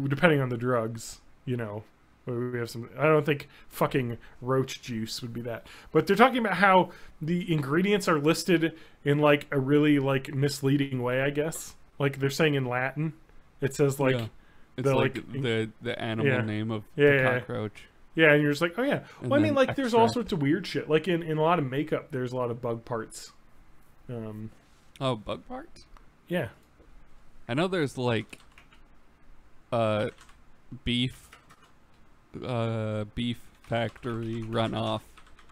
depending on the drugs, you know. We have some. I don't think fucking roach juice would be that, but they're talking about how the ingredients are listed in like a really like misleading way. I guess like they're saying in Latin, it says like it's the animal name of the cockroach. Yeah, and you're just like, oh yeah. Well, I mean, like there's all sorts of weird shit. Like in a lot of makeup, there's a lot of bug parts. Oh, bug parts? Yeah, I know there's like beef factory runoff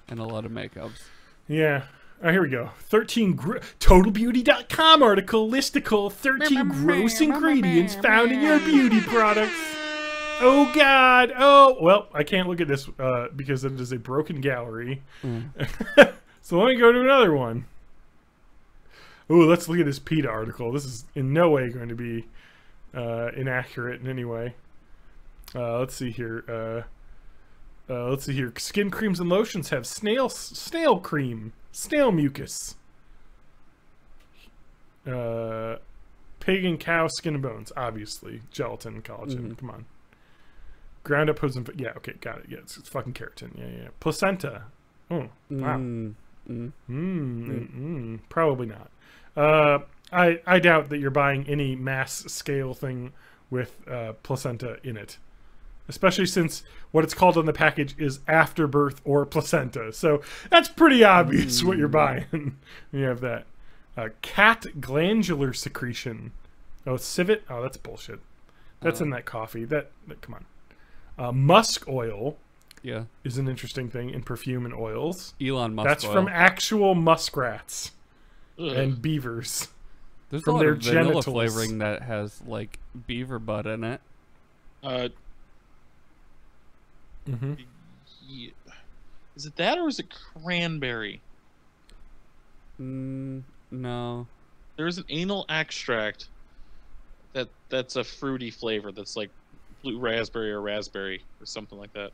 and a lot of makeups. Yeah. Here we go. 13 TotalBeauty.com article listicle 13 gross ingredients found in your beauty products. Oh god. Oh, well, I can't look at this because it is a broken gallery. So let me go to another one. Ooh, let's look at this PETA article. This is in no way going to be inaccurate in any way. Let's see here. Skin creams and lotions have snail cream, snail mucus, pig and cow skin and bones, obviously gelatin, collagen. Come on, ground up hoods and yeah, okay, got it. Yeah, it's fucking keratin. Yeah, placenta. Oh, wow. Probably not. I doubt that you're buying any mass scale thing with placenta in it. Especially since what it's called on the package is afterbirth or placenta. So that's pretty obvious what you're buying. You have that. Cat glandular secretion. Oh, civet? Oh, that's bullshit. That's in that coffee. That come on. Musk oil is an interesting thing in perfume and oils. Elon Musk That's oil. from actual muskrats and beavers. There's from a lot their of vanilla genitals. flavoring that has like beaver butt in it. Yeah. Is it that or is it cranberry? No. There's an anal extract that's a fruity flavor that's like blue raspberry or raspberry or something like that.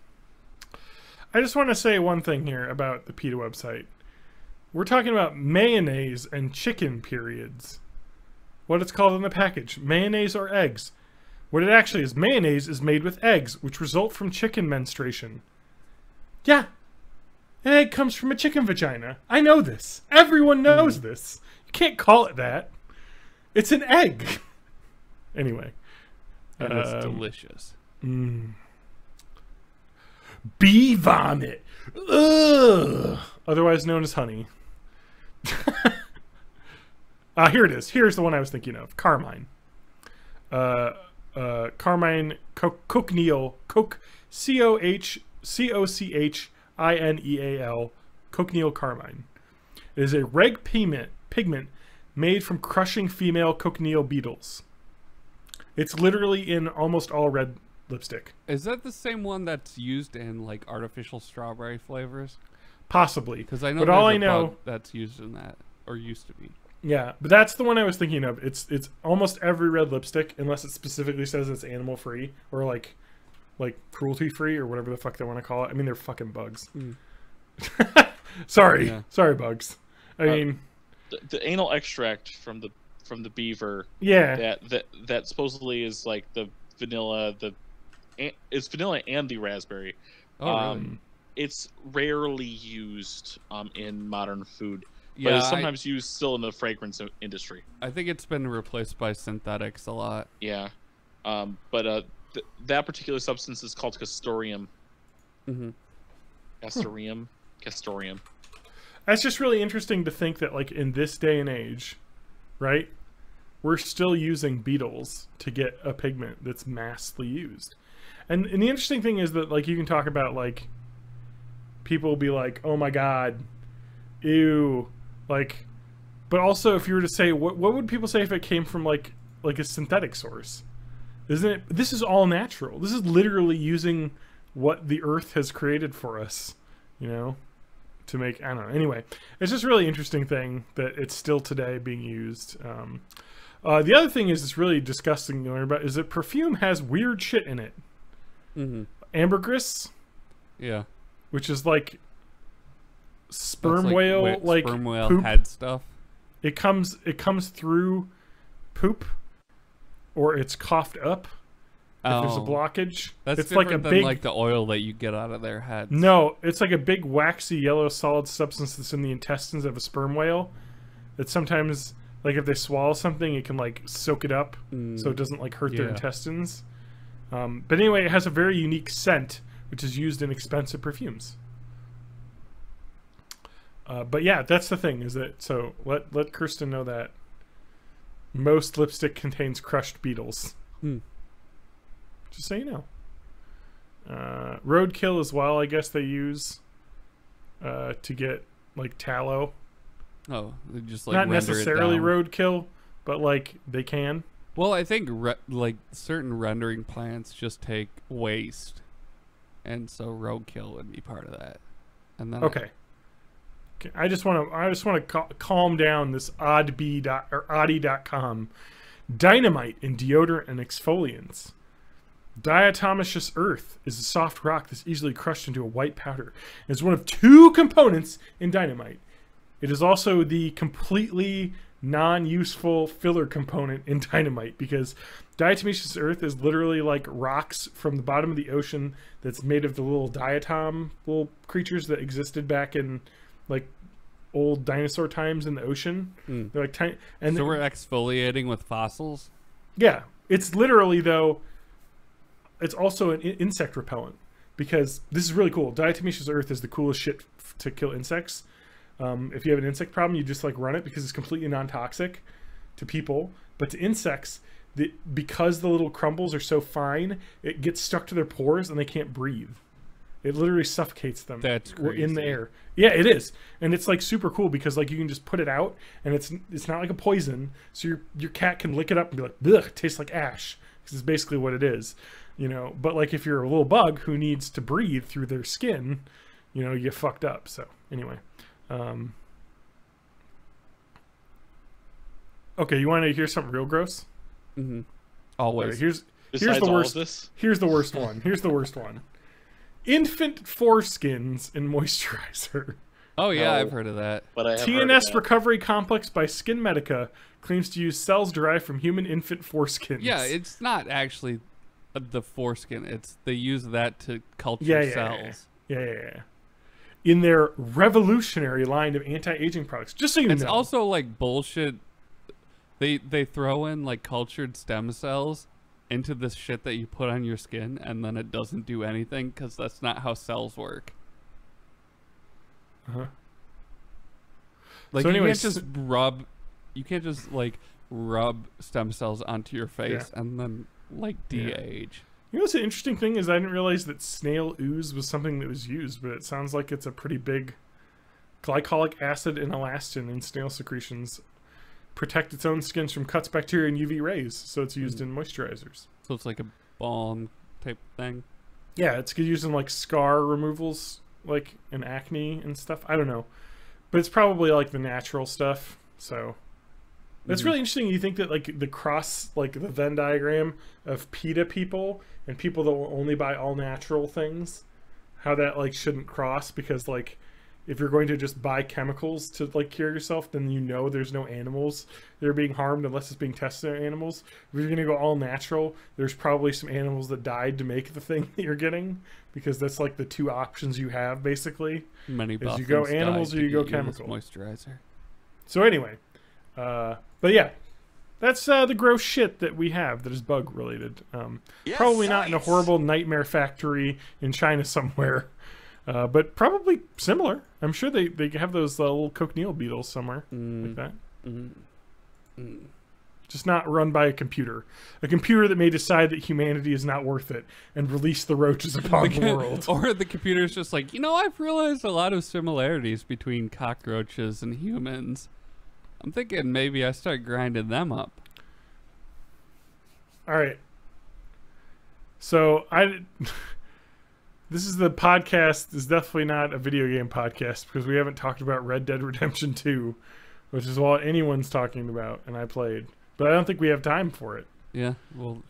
I just want to say one thing here about the PETA website. We're talking about mayonnaise and chicken periods. What it's called in the package, mayonnaise or eggs. What it actually is, mayonnaise is made with eggs, which result from chicken menstruation. Yeah. An egg comes from a chicken vagina. I know this. Everyone knows this. You can't call it that. It's an egg. Anyway. And it's delicious. Bee vomit. Ugh. Otherwise known as honey. Here it is. Here's the one I was thinking of. Carmine. Carmine cochineal, COCHINEAL, cochineal carmine. It is a reg pigment made from crushing female cochineal beetles. It's literally in almost all red lipstick. Is that the same one that's used in like artificial strawberry flavors? Possibly. Because I know but there's all a I know, bug that's used in that, or used to be. Yeah, but that's the one I was thinking of. It's almost every red lipstick, unless it specifically says it's animal free or like cruelty free or whatever the fuck they want to call it. I mean, they're fucking bugs. Sorry, sorry, bugs. I mean, the anal extract from the beaver. Yeah. That supposedly is like the vanilla. It's vanilla and the raspberry. Oh, really? It's rarely used in modern food. Yeah, but it's sometimes used still in the fragrance industry. I think it's been replaced by synthetics a lot. Yeah. But that particular substance is called castoreum. Mm-hmm. Castoreum. That's just really interesting to think that, like, in this day and age, right, we're still using beetles to get a pigment that's massively used. And the interesting thing is that, like, you can talk about, like, people will be like, oh my god, ew, like, but also if you were to say, what would people say if it came from, like a synthetic source? Isn't it? This is all natural. This is literally using what the earth has created for us, you know, to make, I don't know. Anyway, it's just a really interesting thing that it's still today being used. The other thing is, it's really disgusting to learn about, is that perfume has weird shit in it. Mm-hmm. Ambergris. Yeah. Which is like sperm whale, like sperm whale poop. head stuff. It comes through poop, or it's coughed up. If there's a blockage, That's it's different like a than big, like the oil that you get out of their heads. No, it's like a big waxy yellow solid substance that's in the intestines of a sperm whale. That sometimes, like if they swallow something, it can like soak it up, so it doesn't like hurt their intestines. But anyway, it has a very unique scent, which is used in expensive perfumes. But yeah, that's the thing, is that, so let Kirsten know that most lipstick contains crushed beetles. Just so you know. Roadkill as well, I guess they use to get like tallow. Oh, they just like not render necessarily it down. roadkill, but like they can. Well, I think like certain rendering plants just take waste, and so roadkill would be part of that. And then Okay. I just want to calm down this oddie.com. Dynamite in deodorant and exfoliants. Diatomaceous earth is a soft rock that's easily crushed into a white powder. It's one of 2 components in dynamite. It is also the completely non-useful filler component in dynamite, because diatomaceous earth is literally like rocks from the bottom of the ocean that's made of the little diatom little creatures that existed back in like old dinosaur times in the ocean. They're like tiny, and so we're exfoliating with fossils. Yeah, it's literally, though, it's also an insect repellent, because this is really cool. Diatomaceous earth is the coolest shit to kill insects. If you have an insect problem, you just like run it, because it's completely non-toxic to people, but to insects, because the little crumbles are so fine, it gets stuck to their pores and they can't breathe. It literally suffocates them. That's crazy. In the air. Yeah, it is, and it's like super cool, because like you can just put it out, and it's not like a poison, so your cat can lick it up and be like, ugh, it tastes like ash, because it's basically what it is, you know. But like if you're a little bug who needs to breathe through their skin, you know, you get fucked up. So anyway, okay, you want to hear something real gross? Mm-hmm. Always. Right, here's Besides the all worst. of this? Here's the worst one. Here's the worst one. Infant foreskins in moisturizer. Oh yeah, No. I've heard of that. But I have heard of TNS that. Recovery Complex by Skin Medica claims to use cells derived from human infant foreskins. Yeah, it's not actually the foreskin. It's they use that to culture cells. Yeah. In their revolutionary line of anti-aging products. Just so you It's know. also like bullshit. They throw in like cultured stem cells into this shit that you put on your skin, and then it doesn't do anything, because that's not how cells work. Uh-huh. Like So you anyways, can't just like rub stem cells onto your face and then like de-age. You know what's an interesting thing is I didn't realize that snail ooze was something that was used, but it sounds like it's a pretty big glycolic acid and elastin in snail secretions. Protect its own skins from cuts, bacteria, and UV rays, so it's used in moisturizers. So it's like a balm type thing. Yeah, it's used in like scar removals, like in acne and stuff. I don't know, but it's probably like the natural stuff. So it's really interesting. You think that like the cross, like the Venn diagram of PETA people and people that will only buy all natural things, how that like shouldn't cross, because like if you're going to just buy chemicals to like cure yourself, then you know there's no animals that are being harmed unless it's being tested on animals. If you're going to go all natural, there's probably some animals that died to make the thing that you're getting, because that's like the two options you have basically. Many is you go animals or you go chemical. Moisturizer. So anyway, but yeah, that's the gross shit that we have that is bug related. Probably not in a horrible nightmare factory in China somewhere. But probably similar. I'm sure they have those little cochineal beetles somewhere like that. Just not run by a computer. A computer that may decide that humanity is not worth it and release the roaches upon the world. Or the computer's just like, I've realized a lot of similarities between cockroaches and humans. I'm thinking maybe I start grinding them up. All right. So this is the podcast. Is definitely not a video game podcast because we haven't talked about Red Dead Redemption 2, which is what anyone's talking about, and I played. But I don't think we have time for it. Yeah, well,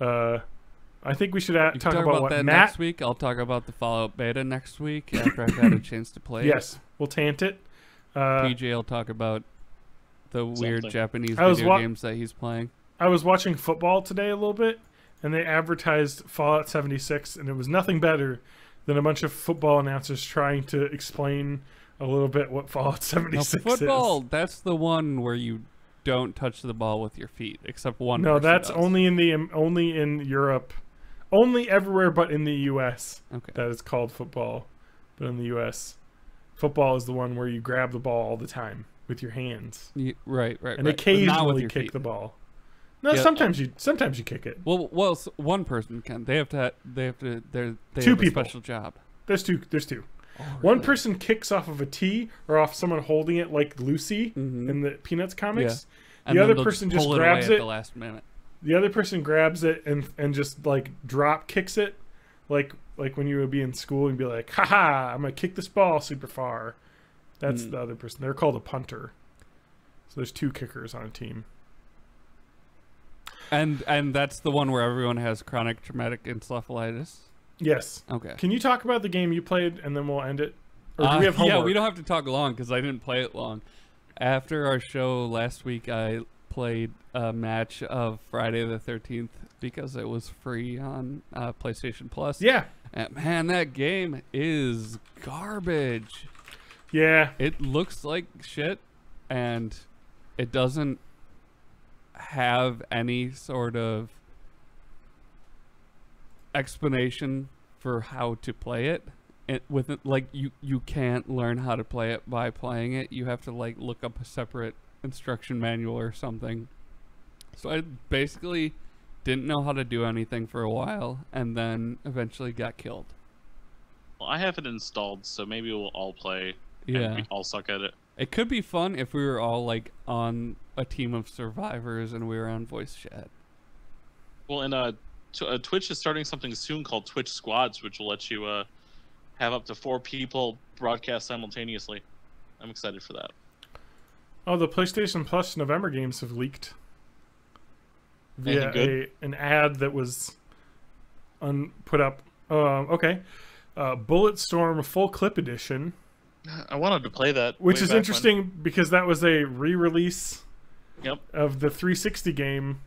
I think we should talk about what that Matt. Next week. I'll talk about the Fallout beta next week after I've had a chance to play. Yes, we'll tant it. PJ will talk about the weird Japanese video games that he's playing. I was watching football today a little bit, and they advertised Fallout 76, and it was nothing better than a bunch of football announcers trying to explain a little bit what Fallout 76 now, football, is. That's the one where you don't touch the ball with your feet, except one. No, that's does. only in Europe, only everywhere but in the U.S. Okay, that is called football. But in the U.S., football is the one where you grab the ball all the time with your hands. Right, and occasionally kick the ball. No, yeah. sometimes you kick it. Well, one person can. They have to. They have two people. A special job. There's two. Oh, really? One person kicks off of a tee or off someone holding it like Lucy in the Peanuts comics. Yeah. The other person just grabs it at the last minute. The other person grabs it and just like drop kicks it, like when you would be in school and be like, "Ha, I'm gonna kick this ball super far." That's the other person. They're called a punter. So there's two kickers on a team. And that's the one where everyone has chronic traumatic encephalitis? Yes. Okay. Can you talk about the game you played and then we'll end it? Or do we have homework? Yeah, we don't have to talk long because I didn't play it long. After our show last week, I played a match of Friday the 13th because it was free on PlayStation Plus. Yeah. And man, that game is garbage. Yeah. It looks like shit, and it doesn't have any sort of explanation for how to play it. You can't learn how to play it by playing it. You have to like look up a separate instruction manual or something. So I basically didn't know how to do anything for a while, and then eventually got killed. Well, I have it installed, so maybe we'll all play. Yeah, and we all suck at it. It could be fun if we were all like on a team of survivors and we were on voice chat. Well, and Twitch is starting something soon called Twitch Squads, which will let you have up to 4 people broadcast simultaneously. I'm excited for that. Oh, the PlayStation Plus November games have leaked via an ad that was put up. Okay, Bulletstorm Full Clip Edition. I wanted to play that, which is interesting because that was a re-release of the 360 game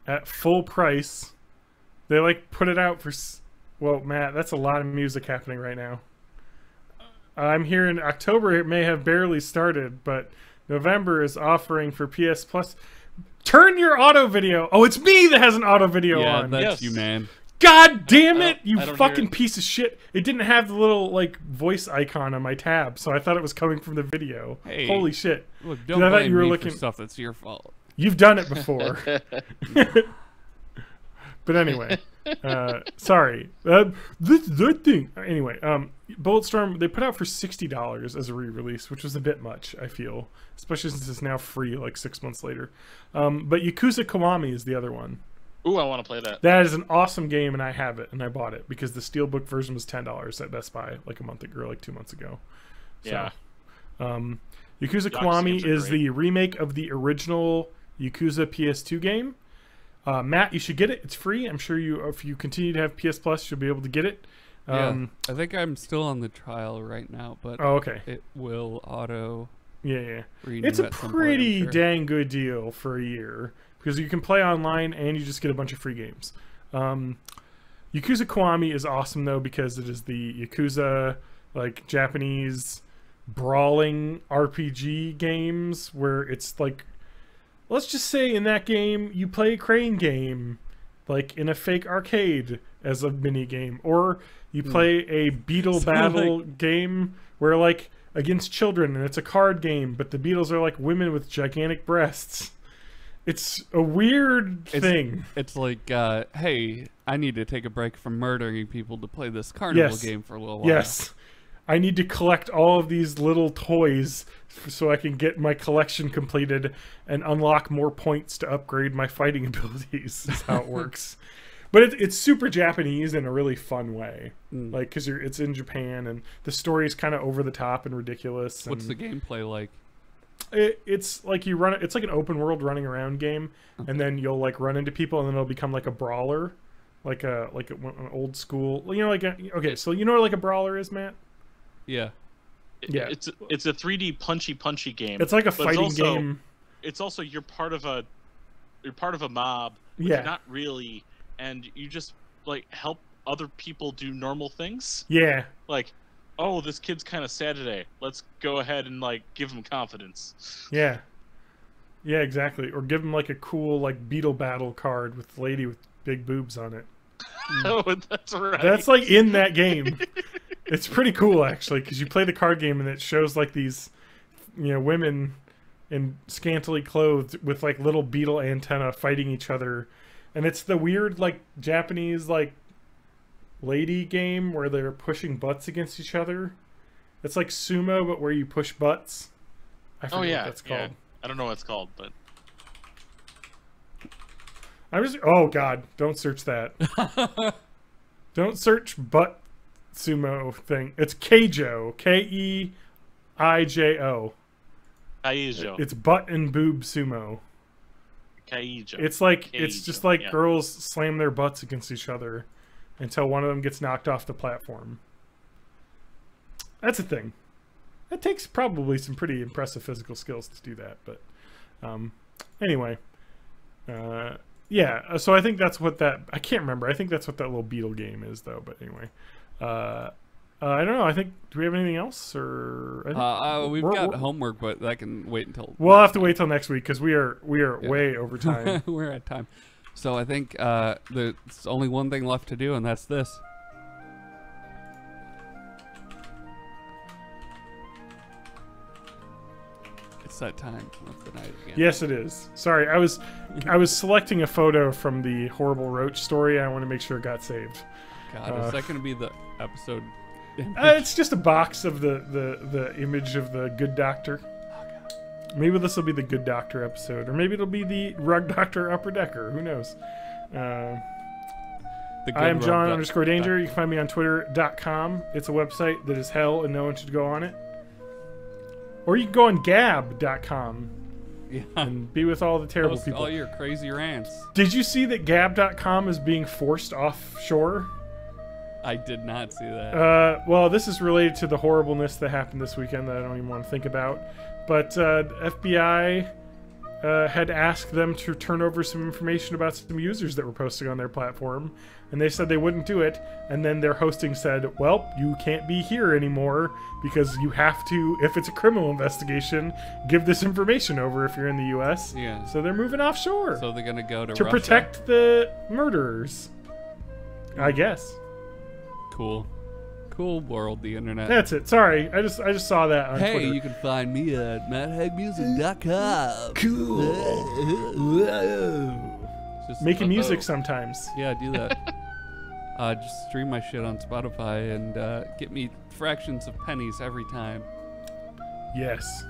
at full price. They like put it out for. Well, Matt, that's a lot of music happening right now. I'm here in October. It may have barely started, but November is offering for PS Plus. Turn your auto video. Oh, it's me that has an auto video on. Yeah, that's you, man. God damn it, you fucking piece of shit. It didn't have the little, like, voice icon on my tab, so I thought it was coming from the video. Hey, holy shit. Look, don't blame me for stuff that's your fault. You've done it before. But anyway, sorry. That thing. Anyway, Bulletstorm, they put out for $60 as a re-release, which was a bit much, I feel. Especially since it's now free like 6 months later. But Yakuza Kiwami is the other one. Ooh, I want to play that. That is an awesome game, and I have it, and I bought it because the Steelbook version was $10 at Best Buy like a month ago, or like 2 months ago. So, Yeah. Yakuza games Kiwami are is great. the remake of the original Yakuza PS2 game. Matt, you should get it. It's free. I'm sure if you continue to have PS Plus, you'll be able to get it. Yeah, I think I'm still on the trial right now, but Oh, okay. it will auto Yeah. renew It's a at some point, I'm pretty sure. dang good deal for a year because you can play online and you just get a bunch of free games. Yakuza Kiwami is awesome though because it is the Yakuza like Japanese brawling RPG games where it's like, let's just say in that game you play a crane game like in a fake arcade as a mini game, or you play a beetle battle game where like against children and it's a card game but the Beatles are like women with gigantic breasts. It's a weird thing. It's like, hey, I need to take a break from murdering people to play this carnival game for a little while. Yes. I need to collect all of these little toys so I can get my collection completed and unlock more points to upgrade my fighting abilities. Is how it works. But it's super Japanese in a really fun way. Like, because it's in Japan and the story is kind of over the top and ridiculous. What's the gameplay like? It's like you run. It's like an open world running around game, and then you'll like run into people, and then it'll become like a brawler, like an old school. You know, okay. So you know what like a brawler is, Matt? Yeah. Yeah. It's a 3D punchy game. It's like a but fighting game. It's also you're part of a mob. But Yeah. You're not really, and you just like help other people do normal things. Yeah. Like, oh, this kid's kind of sad today. Let's go ahead and like give him confidence. Yeah. Yeah, exactly. Or give them like a cool like beetle battle card with the lady with big boobs on it. Oh, that's right. That's like in that game. It's pretty cool actually because you play the card game and it shows like these, women in scantily clothed with like little beetle antenna fighting each other, and it's the weird like Japanese like lady game where they're pushing butts against each other. It's like sumo but where you push butts. I forget what that's called. Yeah. I don't know what it's called, but Oh god, don't search that. Don't search butt sumo thing. It's Keijo. Keijo. Kaijo. It's butt and boob sumo. Kaijo. It's like it's Keijo, just like yeah. girls slam their butts against each other until one of them gets knocked off the platform. That's a thing. It takes probably some pretty impressive physical skills to do that, but anyway. Yeah, so I think that's what I can't remember. I think that's what that little beetle game is though, but anyway. I don't know. I think, do we have anything else or We've got homework, but that can wait until we'll have to wait till next week because we are way over time. We're at time. So I think there's only one thing left to do, and that's this. It's that time of the night again. Yes, it is. Sorry, I was selecting a photo from the horrible roach story. I want to make sure it got saved. God, is that going to be the episode? It's just a box of the image of the good doctor. Maybe this will be the good doctor episode, or maybe it'll be the rug doctor upper decker. Who knows? I am John _Danger. You can find me on Twitter.com. It's a website that is hell and no one should go on it. Or you can go on Gab.com and be with all the terrible Post people. all your crazy rants. Did you see that Gab.com is being forced offshore? I did not see that. Well, this is related to the horribleness that happened this weekend that I don't even want to think about. But FBI had asked them to turn over some information about some users that were posting on their platform, and they said they wouldn't do it. And then their hosting said, well, you can't be here anymore because you have to, if it's a criminal investigation, give this information over if you're in the U.S. Yeah. So they're moving offshore So they're gonna go to to Russia? protect the murderers, I guess. Cool world, the internet. That's it. Sorry, I just saw that on Hey, Twitter. you can find me at matthagmusic.com. Cool. Just making music sometimes. Yeah, do that. Just stream my shit on Spotify and get me fractions of pennies every time. Yes.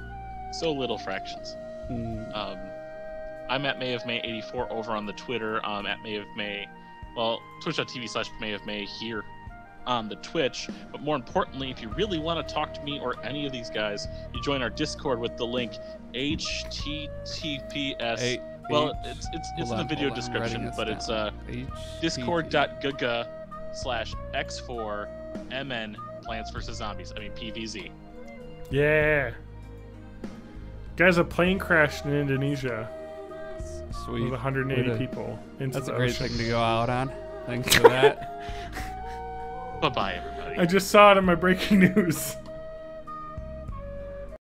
So little fractions. I'm at May of May 84 over on the Twitter. At May of May, well, twitch.tv/May of May here on the Twitch. But more importantly, if you really want to talk to me or any of these guys, you join our Discord with the link https. Well, it's in the video description, but it's discord.gaga/x4mn Plants vs Zombies. I mean PVZ. Yeah. Guys, a plane crashed in Indonesia. Sweet. With 180 people into That's the a great ocean. thing to go out on. Thanks for that. Bye-bye, everybody. I just saw it in my breaking news.